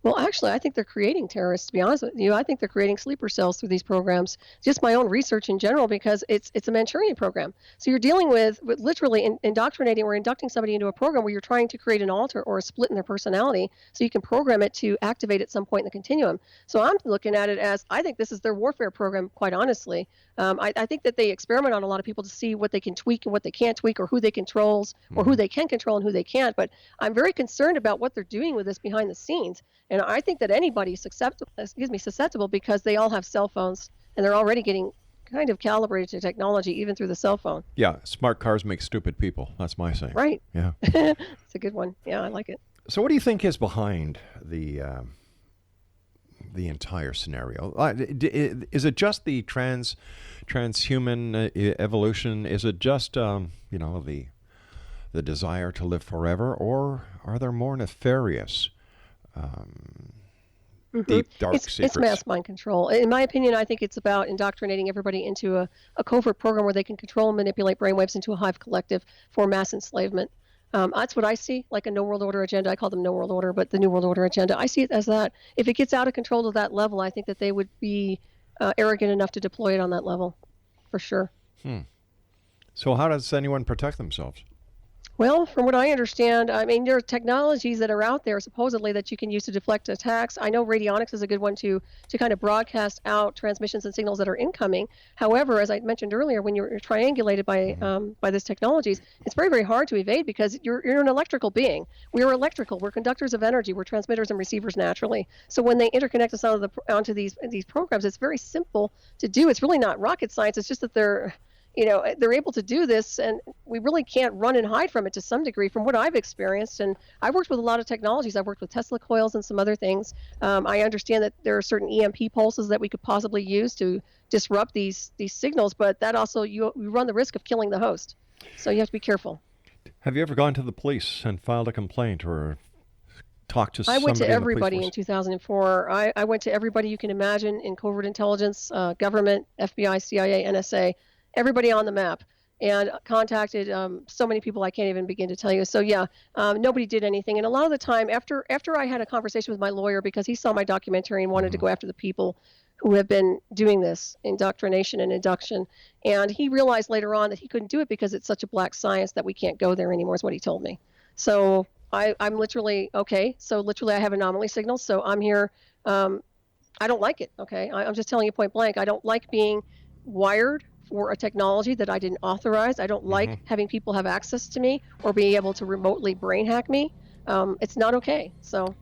Speaker 6: Well, actually, I think they're creating terrorists, to be honest with you. I think they're creating sleeper cells through these programs. Just my own research in general, because it's a Manchurian program. So you're dealing with literally indoctrinating or inducting somebody into a program where you're trying to create an alter or a split in their personality so you can program it to activate at some point in the continuum. So I'm looking at it as, I think this is their warfare program, quite honestly. I think that they experiment on a lot of people to see what they can tweak and what they can't tweak, or who they controls, or who they can control and who they can't. But I'm very concerned about what they're doing with this behind the scenes. And I think that anybody's susceptible, because they all have cell phones and they're already getting kind of calibrated to technology, even through the cell phone.
Speaker 5: Yeah, smart cars make stupid people. That's my saying.
Speaker 6: Right.
Speaker 5: Yeah.
Speaker 6: It's a good one. Yeah, I like it.
Speaker 5: So what do you think is behind the entire scenario? Is it just the transhuman evolution? Is it just the desire to live forever, or are there more nefarious, deep, dark secrets?
Speaker 6: It's mass mind control. In my opinion, I think it's about indoctrinating everybody into a covert program where they can control and manipulate brainwaves into a hive collective for mass enslavement. That's what I see, like a No World Order agenda. I call them No World Order, but the New World Order agenda. I see it as that. If it gets out of control to that level, I think that they would be arrogant enough to deploy it on that level, for sure.
Speaker 5: So how does anyone protect themselves?
Speaker 6: Well, from what I understand, I mean, there are technologies that are out there supposedly that you can use to deflect attacks. I know radionics is a good one to kind of broadcast out transmissions and signals that are incoming. However, as I mentioned earlier, when you're triangulated by these technologies, it's very, very hard to evade, because you're an electrical being. We are electrical. We're conductors of energy. We're transmitters and receivers naturally. So when they interconnect us onto these programs, it's very simple to do. It's really not rocket science. It's just that they're able to do this, and we really can't run and hide from it to some degree, from what I've experienced. And I've worked with a lot of technologies. I've worked with Tesla coils and some other things. I understand that there are certain EMP pulses that we could possibly use to disrupt these signals, but that also, you run the risk of killing the host. So you have to be careful.
Speaker 5: Have you ever gone to the police and filed a complaint, or talked to somebody?
Speaker 6: I went to everybody in 2004. I went to everybody you can imagine in covert intelligence, government, FBI, CIA, NSA, everybody on the map, and contacted so many people I can't even begin to tell you. So yeah, nobody did anything. And a lot of the time, after I had a conversation with my lawyer, because he saw my documentary and wanted to go after the people who have been doing this indoctrination and induction, and he realized later on that he couldn't do it because it's such a black science that we can't go there anymore, is what he told me. So I'm literally, okay, so literally I have anomaly signals, so I'm here. I don't like it, okay? I'm just telling you point blank. I don't like being wired for a technology that I didn't authorize. I don't like having people have access to me or be able to remotely brain hack me. It's not okay. So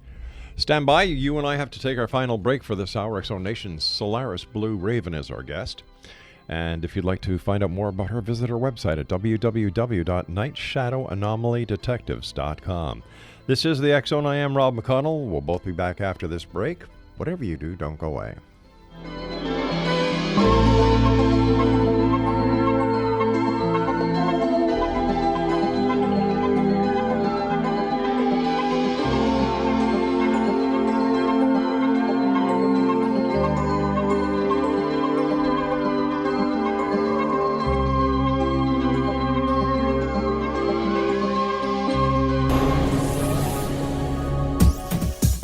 Speaker 5: stand by. You and I have to take our final break for this hour. X-Zone Nation's Solaris BlueRaven is our guest. And if you'd like to find out more about her, visit her website at www.nightshadowanomalydetectives.com. This is the X-Zone. I am Rob McConnell. We'll both be back after this break. Whatever you do, don't go away.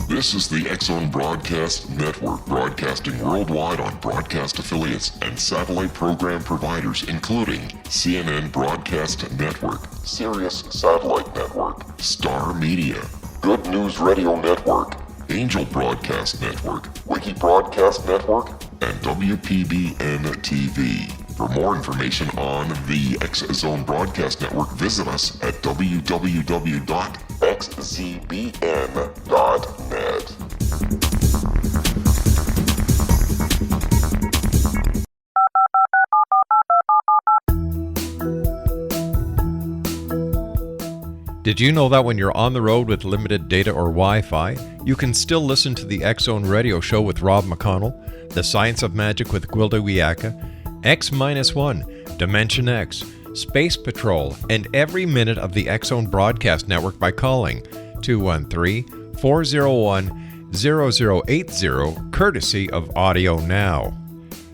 Speaker 1: This is the X-Zone Broadcast Network, broadcasting worldwide on broadcast affiliates and satellite program providers, including CNN Broadcast Network, Sirius Satellite Network, Star Media, Good News Radio Network, Angel Broadcast Network, Wiki Broadcast Network, and WPBN TV. For more information on the X-Zone Broadcast Network, visit us at www.xzbn.net.
Speaker 7: Did you know that when you're on the road with limited data or Wi-Fi, you can still listen to the X-Zone Radio Show with Rob McConnell, The Science of Magic with Gwilda Wiyaka, X-1, Dimension X, Space Patrol, and every minute of the X-Zone Broadcast Network by calling 213-401-0080, courtesy of Audio Now.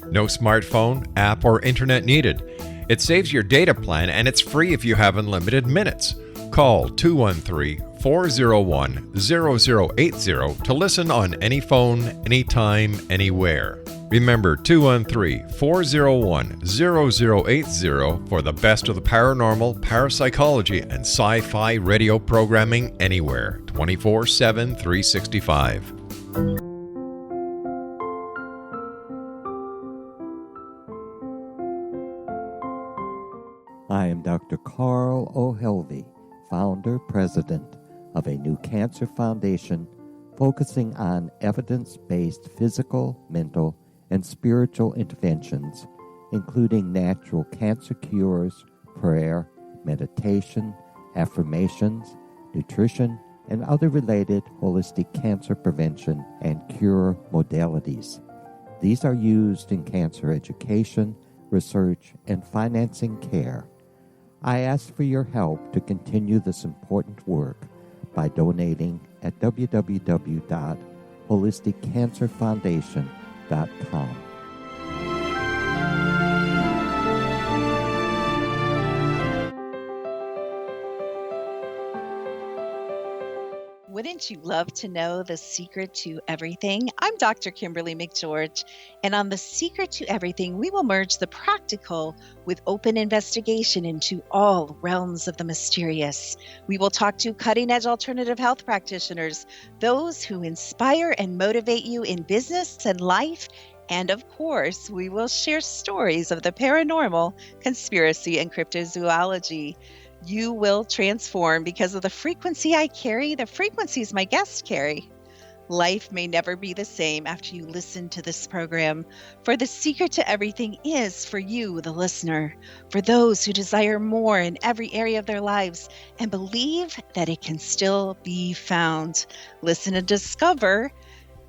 Speaker 7: No smartphone, app, or internet needed. It saves your data plan and it's free if you have unlimited minutes. Call 213-401-0080 to listen on any phone, anytime, anywhere. Remember 213-401-0080 for the best of the paranormal, parapsychology, and sci-fi radio programming anywhere, 24/7, 365.
Speaker 10: I am Dr. Carl O'Helvey, founder, president of a new cancer foundation focusing on evidence-based physical, mental, and spiritual interventions, including natural cancer cures, prayer, meditation, affirmations, nutrition, and other related holistic cancer prevention and cure modalities. These are used in cancer education, research, and financing care. I ask for your help to continue this important work by donating at www.holisticcancerfoundation.com.
Speaker 11: Wouldn't you love to know the secret to everything? I'm Dr. Kimberly McGeorge, and on The Secret to Everything, we will merge the practical with open investigation into all realms of the mysterious. We will talk to cutting-edge alternative health practitioners, those who inspire and motivate you in business and life, and of course, we will share stories of the paranormal, conspiracy, and cryptozoology. You will transform because of the frequency I carry, the frequencies my guests carry. Life may never be the same after you listen to this program, for the secret to everything is for you, the listener, for those who desire more in every area of their lives and believe that it can still be found. Listen and discover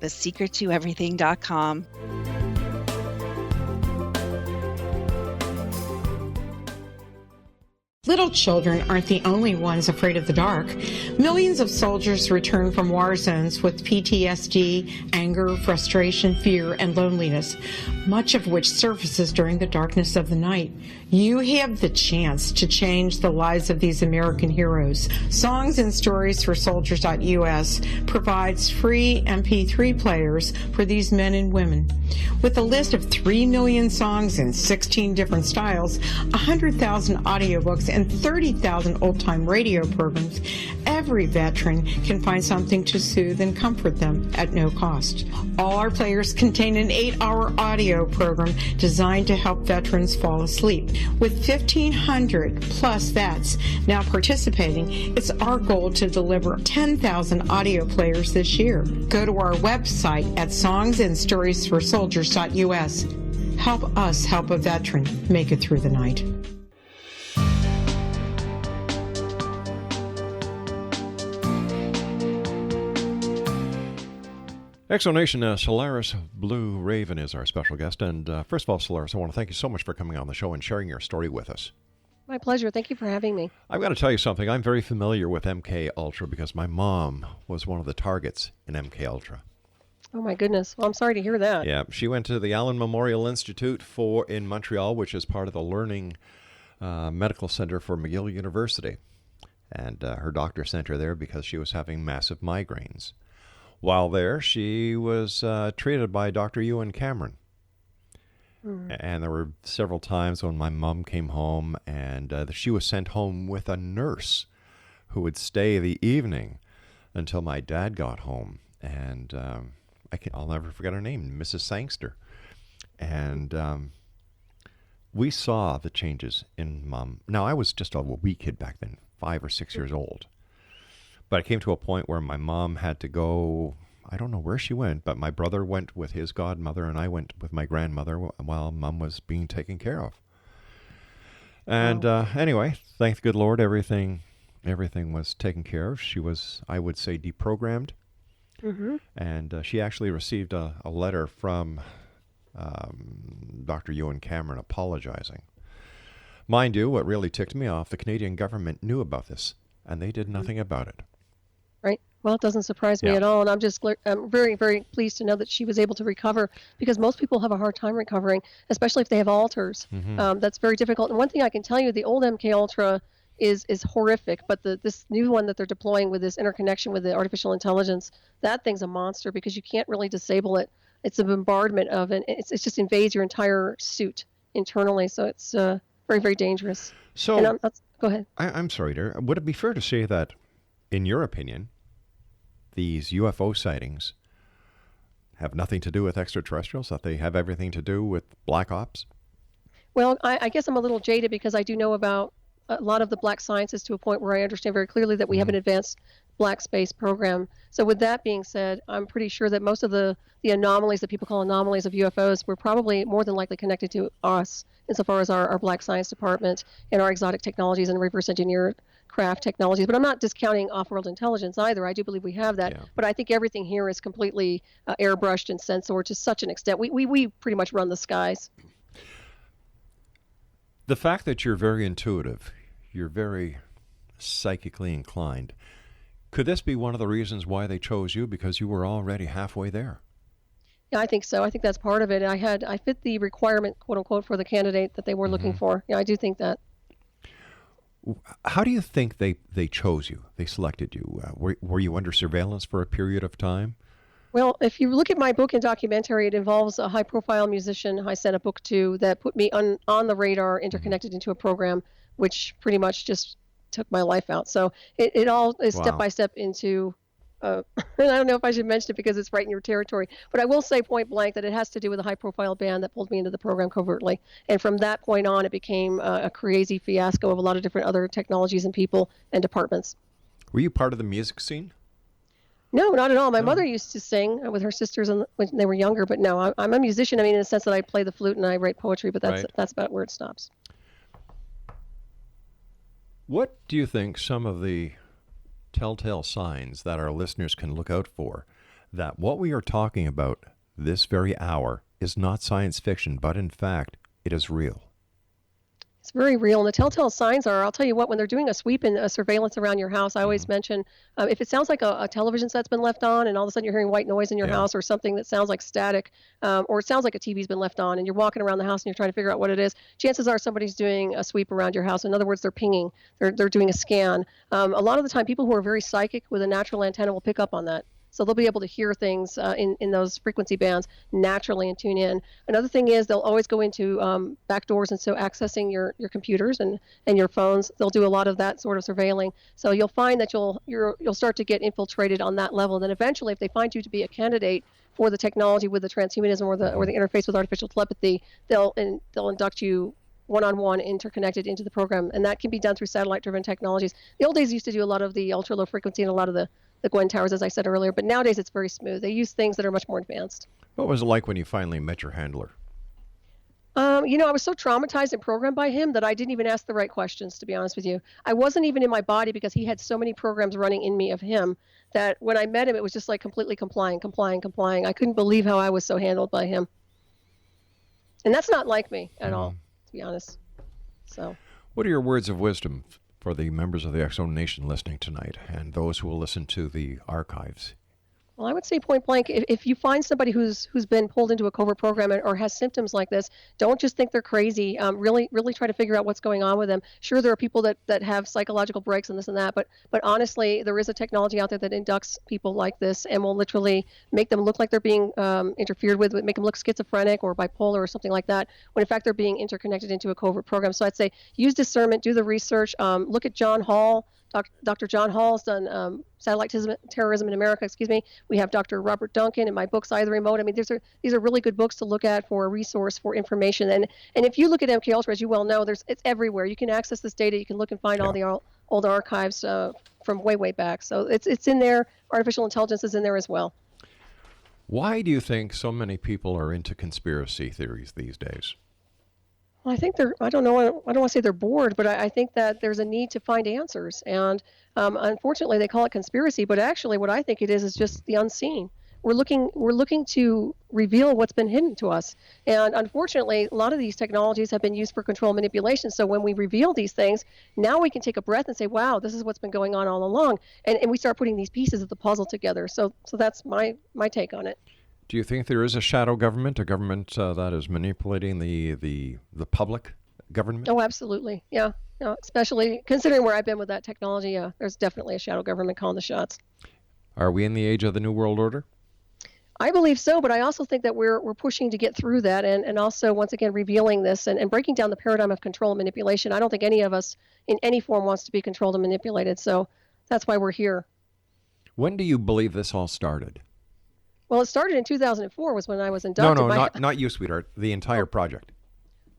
Speaker 11: thesecrettoeverything.com.
Speaker 12: Little children aren't the only ones afraid of the dark. Millions of soldiers return from war zones with PTSD, anger, frustration, fear, and loneliness, much of which surfaces during the darkness of the night. You have the chance to change the lives of these American heroes. Songs and Stories for Soldiers.us provides free MP3 players for these men and women. With a list of 3 million songs in 16 different styles, 100,000 audiobooks, and 30,000 old-time radio programs, every veteran can find something to soothe and comfort them at no cost. All our players contain an 8-hour audio program designed to help veterans fall asleep. With 1,500 plus vets now participating, it's our goal to deliver 10,000 audio players this year. Go to our website at songsandstoriesforsoldiers.us. Help us help a veteran make it through the night.
Speaker 5: Exonation, Solaris BlueRaven is our special guest. And first of all, Solaris, I want to thank you so much for coming on the show and sharing your story with us.
Speaker 6: My pleasure. Thank you for having me.
Speaker 5: I've got to tell you something. I'm very familiar with MK Ultra because my mom was one of the targets in MK Ultra.
Speaker 6: Oh, my goodness. Well, I'm sorry to hear that.
Speaker 5: Yeah, she went to the Allen Memorial Institute in Montreal, which is part of the Learning Medical Center for McGill University. And her doctor sent her there because she was having massive migraines. While there, she was treated by Dr. Ewan Cameron. And there were several times when my mom came home and she was sent home with a nurse who would stay the evening until my dad got home. And I'll never forget her name, Mrs. Sangster. And we saw the changes in Mom. Now, I was just a wee kid back then, 5 or 6 years old. But it came to a point where my mom had to go, I don't know where she went, but my brother went with his godmother and I went with my grandmother while Mom was being taken care of. And anyway, thank the good Lord, everything was taken care of. She was, I would say, deprogrammed. Mm-hmm. And she actually received a letter from Dr. Ewan Cameron apologizing. Mind you, what really ticked me off, the Canadian government knew about this, and they did nothing about it.
Speaker 6: Right. Well, it doesn't surprise me at all, and I'm very, very pleased to know that she was able to recover, because most people have a hard time recovering, especially if they have alters. That's very difficult. And one thing I can tell you, the old MK Ultra is horrific, but this new one that they're deploying with this interconnection with the artificial intelligence, that thing's a monster, because you can't really disable it. It's a bombardment of it. It just invades your entire suit internally, so it's very, very dangerous.
Speaker 5: So,
Speaker 6: go ahead.
Speaker 5: I'm sorry, dear. Would it be fair to say that, in your opinion, these UFO sightings have nothing to do with extraterrestrials, that they have everything to do with black ops?
Speaker 6: Well, I guess I'm a little jaded, because I do know about a lot of the black sciences to a point where I understand very clearly that we have an advanced black space program. So with that being said, I'm pretty sure that most of the anomalies that people call anomalies of UFOs were probably more than likely connected to us, insofar as our black science department and our exotic technologies and reverse engineered craft technologies. But I'm not discounting off-world intelligence either. I do believe we have that. But I think everything here is completely airbrushed and censored to such an extent. We pretty much run the skies.
Speaker 5: The fact that you're very intuitive, you're very psychically inclined, could this be one of the reasons why they chose you, because you were already halfway there?
Speaker 6: Yeah, I think so. I think that's part of it. I fit the requirement, quote unquote, for the candidate that they were looking for. Yeah, I do think that.
Speaker 5: How do you think they chose you? They selected you. Were you under surveillance for a period of time?
Speaker 6: Well, if you look at my book and documentary, it involves a high-profile musician I sent a book to that put me on the radar, interconnected into a program, which pretty much just took my life out. So it all is step by step into, and I don't know if I should mention it because it's right in your territory, but I will say point blank that it has to do with a high-profile band that pulled me into the program covertly. And from that point on, it became a crazy fiasco of a lot of different other technologies and people and departments.
Speaker 5: Were you part of the music scene?
Speaker 6: No, not at all. My mother used to sing with her sisters when they were younger, but no, I'm a musician. I mean, in the sense that I play the flute and I write poetry, but that's about where it stops.
Speaker 5: What do you think some of the telltale signs that our listeners can look out for, that what we are talking about this very hour is not science fiction, but in fact, it is real?
Speaker 6: It's very real. And the telltale signs are, I'll tell you what, when they're doing a sweep and a surveillance around your house, I always mention, if it sounds like a television set's been left on and all of a sudden you're hearing white noise in your house, or something that sounds like static, or it sounds like a TV's been left on and you're walking around the house and you're trying to figure out what it is, chances are somebody's doing a sweep around your house. In other words, they're pinging, they're doing a scan. A lot of the time, people who are very psychic with a natural antenna will pick up on that. So they'll be able to hear things in those frequency bands naturally and tune in. Another thing is they'll always go into back doors, and so accessing your computers and your phones, they'll do a lot of that sort of surveilling. So you'll find that you'll start to get infiltrated on that level. Then eventually, if they find you to be a candidate for the technology with the transhumanism or the interface with artificial telepathy, they'll induct you one-on-one interconnected into the program, and that can be done through satellite-driven technologies. The old days used to do a lot of the ultra-low frequency and a lot of the Gwen towers, as I said earlier, but nowadays it's very smooth. They use things that are much more advanced.
Speaker 5: What was it like when you finally met your handler?
Speaker 6: I was so traumatized and programmed by him that I didn't even ask the right questions, to be honest with you. I wasn't even in my body because he had so many programs running in me of him that when I met him, it was just like completely complying. I couldn't believe how I was so handled by him. And that's not like me at all, to be honest. So,
Speaker 5: what are your words of wisdom for the members of the X Zone Nation listening tonight and those who will listen to the archives?
Speaker 6: Well, I would say point blank, if you find somebody who's been pulled into a covert program or has symptoms like this, don't just think they're crazy. Really try to figure out what's going on with them. Sure, there are people that have psychological breaks and this and that, but honestly, there is a technology out there that inducts people like this and will literally make them look like they're being interfered with, make them look schizophrenic or bipolar or something like that, when in fact they're being interconnected into a covert program. So I'd say use discernment, do the research, look at John Hall. Dr. John Hall's done satellite terrorism in America. We have Dr. Robert Duncan in my book, Side of the Remote. I mean, these are really good books to look at for a resource for information. And if you look at MK Ultra, as you well know, it's everywhere. You can access this data. You can look and find all the old archives from way back. So it's in there. Artificial intelligence is in there as well.
Speaker 5: Why do you think so many people are into conspiracy theories these days?
Speaker 6: Well, I think I don't want to say they're bored, but I think that there's a need to find answers. And unfortunately, they call it conspiracy, but actually what I think it is just the unseen. we're looking to reveal what's been hidden to us. And unfortunately, a lot of these technologies have been used for control manipulation. So when we reveal these things, now we can take a breath and say, wow, this is what's been going on all along. And we start putting these pieces of the puzzle together. So that's my take on it.
Speaker 5: Do you think there is a shadow government, a government that is manipulating the public government?
Speaker 6: Oh, absolutely. Yeah. Especially considering where I've been with that technology, yeah, there's definitely a shadow government calling the shots.
Speaker 5: Are we in the age of the New World Order?
Speaker 6: I believe so, but I also think that we're pushing to get through that and also, once again, revealing this and breaking down the paradigm of control and manipulation. I don't think any of us in any form wants to be controlled and manipulated, so that's why we're here.
Speaker 5: When do you believe this all started?
Speaker 6: Well, it started in 2004 was when I was inducted.
Speaker 5: No, not you, sweetheart. The entire project.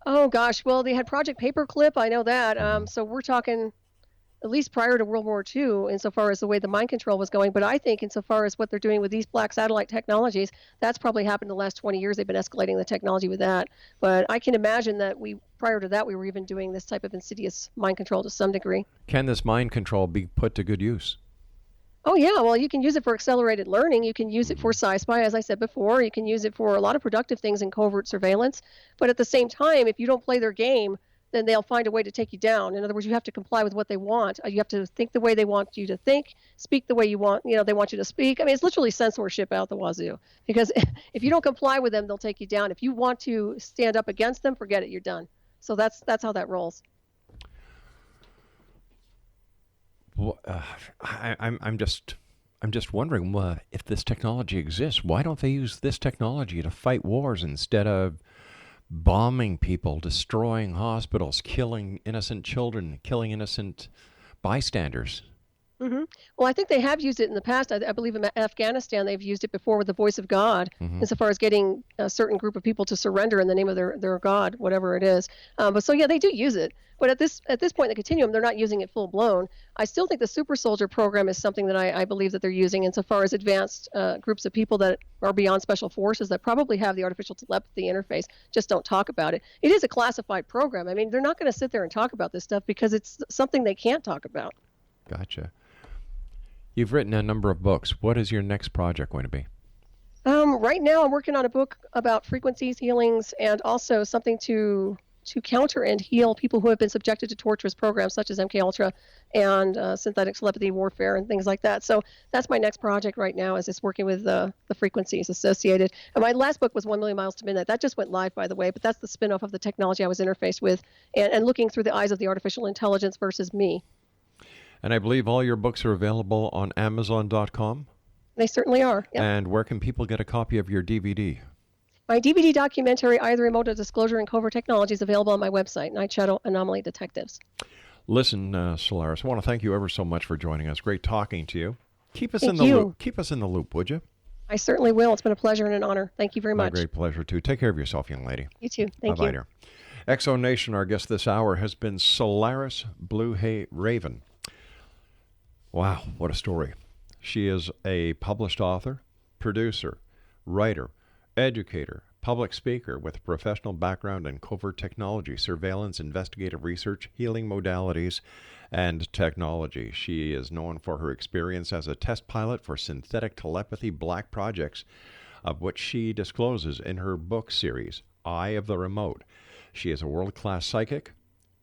Speaker 6: Oh, gosh. Well, they had Project Paperclip. I know that. So we're talking at least prior to World War II insofar as the way the mind control was going. But I think insofar as what they're doing with these black satellite technologies, that's probably happened in the last 20 years. They've been escalating the technology with that. But I can imagine that prior to that, we were even doing this type of insidious mind control to some degree.
Speaker 5: Can this mind control be put to good use?
Speaker 6: Oh, yeah. Well, you can use it for accelerated learning. You can use it for sci-spy, as I said before. You can use it for a lot of productive things in covert surveillance. But at the same time, if you don't play their game, then they'll find a way to take you down. In other words, you have to comply with what they want. You have to think the way they want you to think, speak the way they want you to speak. I mean, it's literally censorship out the wazoo. Because if you don't comply with them, they'll take you down. If you want to stand up against them, forget it, you're done. So that's how that rolls.
Speaker 5: Well, I'm just wondering if this technology exists. Why don't they use this technology to fight wars instead of bombing people, destroying hospitals, killing innocent children, killing innocent bystanders?
Speaker 6: Mm-hmm. Well, I think they have used it in the past. I believe in Afghanistan they've used it before with the voice of God, insofar as getting a certain group of people to surrender in the name of their God, whatever it is. But so yeah, they do use it. But at this point in the continuum, they're not using it full blown. I still think the Super Soldier program is something that I believe that they're using insofar as advanced groups of people that are beyond special forces that probably have the artificial telepathy interface, just don't talk about it. It is a classified program. I mean, they're not going to sit there and talk about this stuff because it's something they can't talk about.
Speaker 5: Gotcha. You've written a number of books. What is your next project going to be?
Speaker 6: Right now, I'm working on a book about frequencies, healings, and also something to counter and heal people who have been subjected to torturous programs such as MKUltra and synthetic telepathy warfare and things like that. So that's my next project right now, is just working with the frequencies associated. And my last book was 1 Million Miles to Midnight. That just went live, by the way, but that's the spin-off of the technology I was interfaced with and looking through the eyes of the artificial intelligence versus me.
Speaker 5: And I believe all your books are available on Amazon.com?
Speaker 6: They certainly are, yeah.
Speaker 5: And where can people get a copy of your DVD?
Speaker 6: My DVD documentary, Either Remote or Disclosure and Covert Technology, is available on my website, Night Shadow Anomaly Detectives.
Speaker 5: Listen, Solaris, I want to thank you ever so much for joining us. Great talking to you. Keep us in the loop. Keep us in the loop, would you?
Speaker 6: I certainly will. It's been a pleasure and an honor. Thank you very much.
Speaker 5: My great pleasure, too. Take care of yourself, young lady.
Speaker 6: You too. Thank you.
Speaker 5: Bye-bye, dear. Exo Nation, our guest this hour has been Solaris BlueRaven. Wow, what a story. She is a published author, producer, writer, educator, public speaker with a professional background in covert technology, surveillance, investigative research, healing modalities, and technology. She is known for her experience as a test pilot for synthetic telepathy black projects, of which she discloses in her book series, Eye of the Remote. She is a world-class psychic,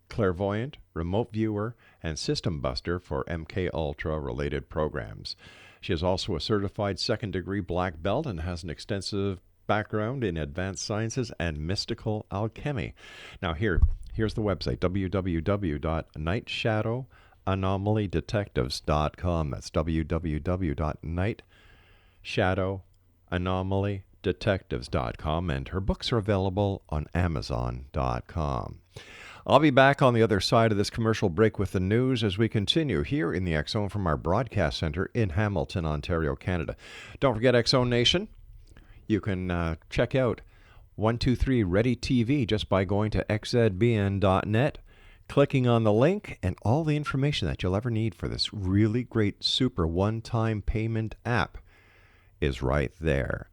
Speaker 5: clairvoyant, remote viewer, and system buster for MKUltra related programs. She is also a certified second-degree black belt and has an extensive background in advanced sciences and mystical alchemy. Now here's the website, www.nightshadowanomalydetectives.com. That's www.nightshadowanomalydetectives.com, and her books are available on Amazon.com. I'll be back on the other side of this commercial break with the news as we continue here in the X Zone from our broadcast center in Hamilton, Ontario, Canada. Don't forget X Zone Nation. You can check out 123 Ready TV just by going to xzbn.net, clicking on the link, and all the information that you'll ever need for this really great super one-time payment app is right there.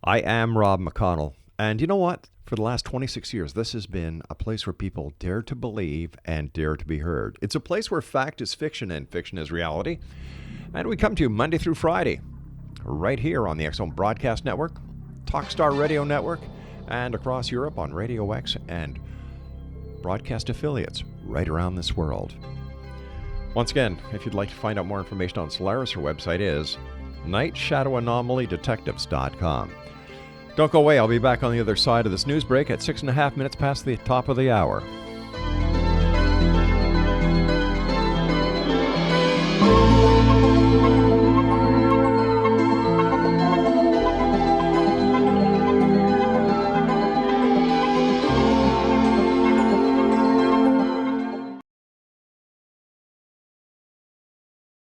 Speaker 5: I am Rob McConnell, and you know what? For the last 26 years, this has been a place where people dare to believe and dare to be heard. It's a place where fact is fiction and fiction is reality. And we come to you Monday through Friday, right here on the X Zone Broadcast Network, Talkstar Radio Network, and across Europe on Radio X and broadcast affiliates right around this world. Once again, if you'd like to find out more information on Solaris, her website is nightshadowanomalydetectives.com. Don't go away. I'll be back on the other side of this news break at 6.5 minutes past the top of the hour.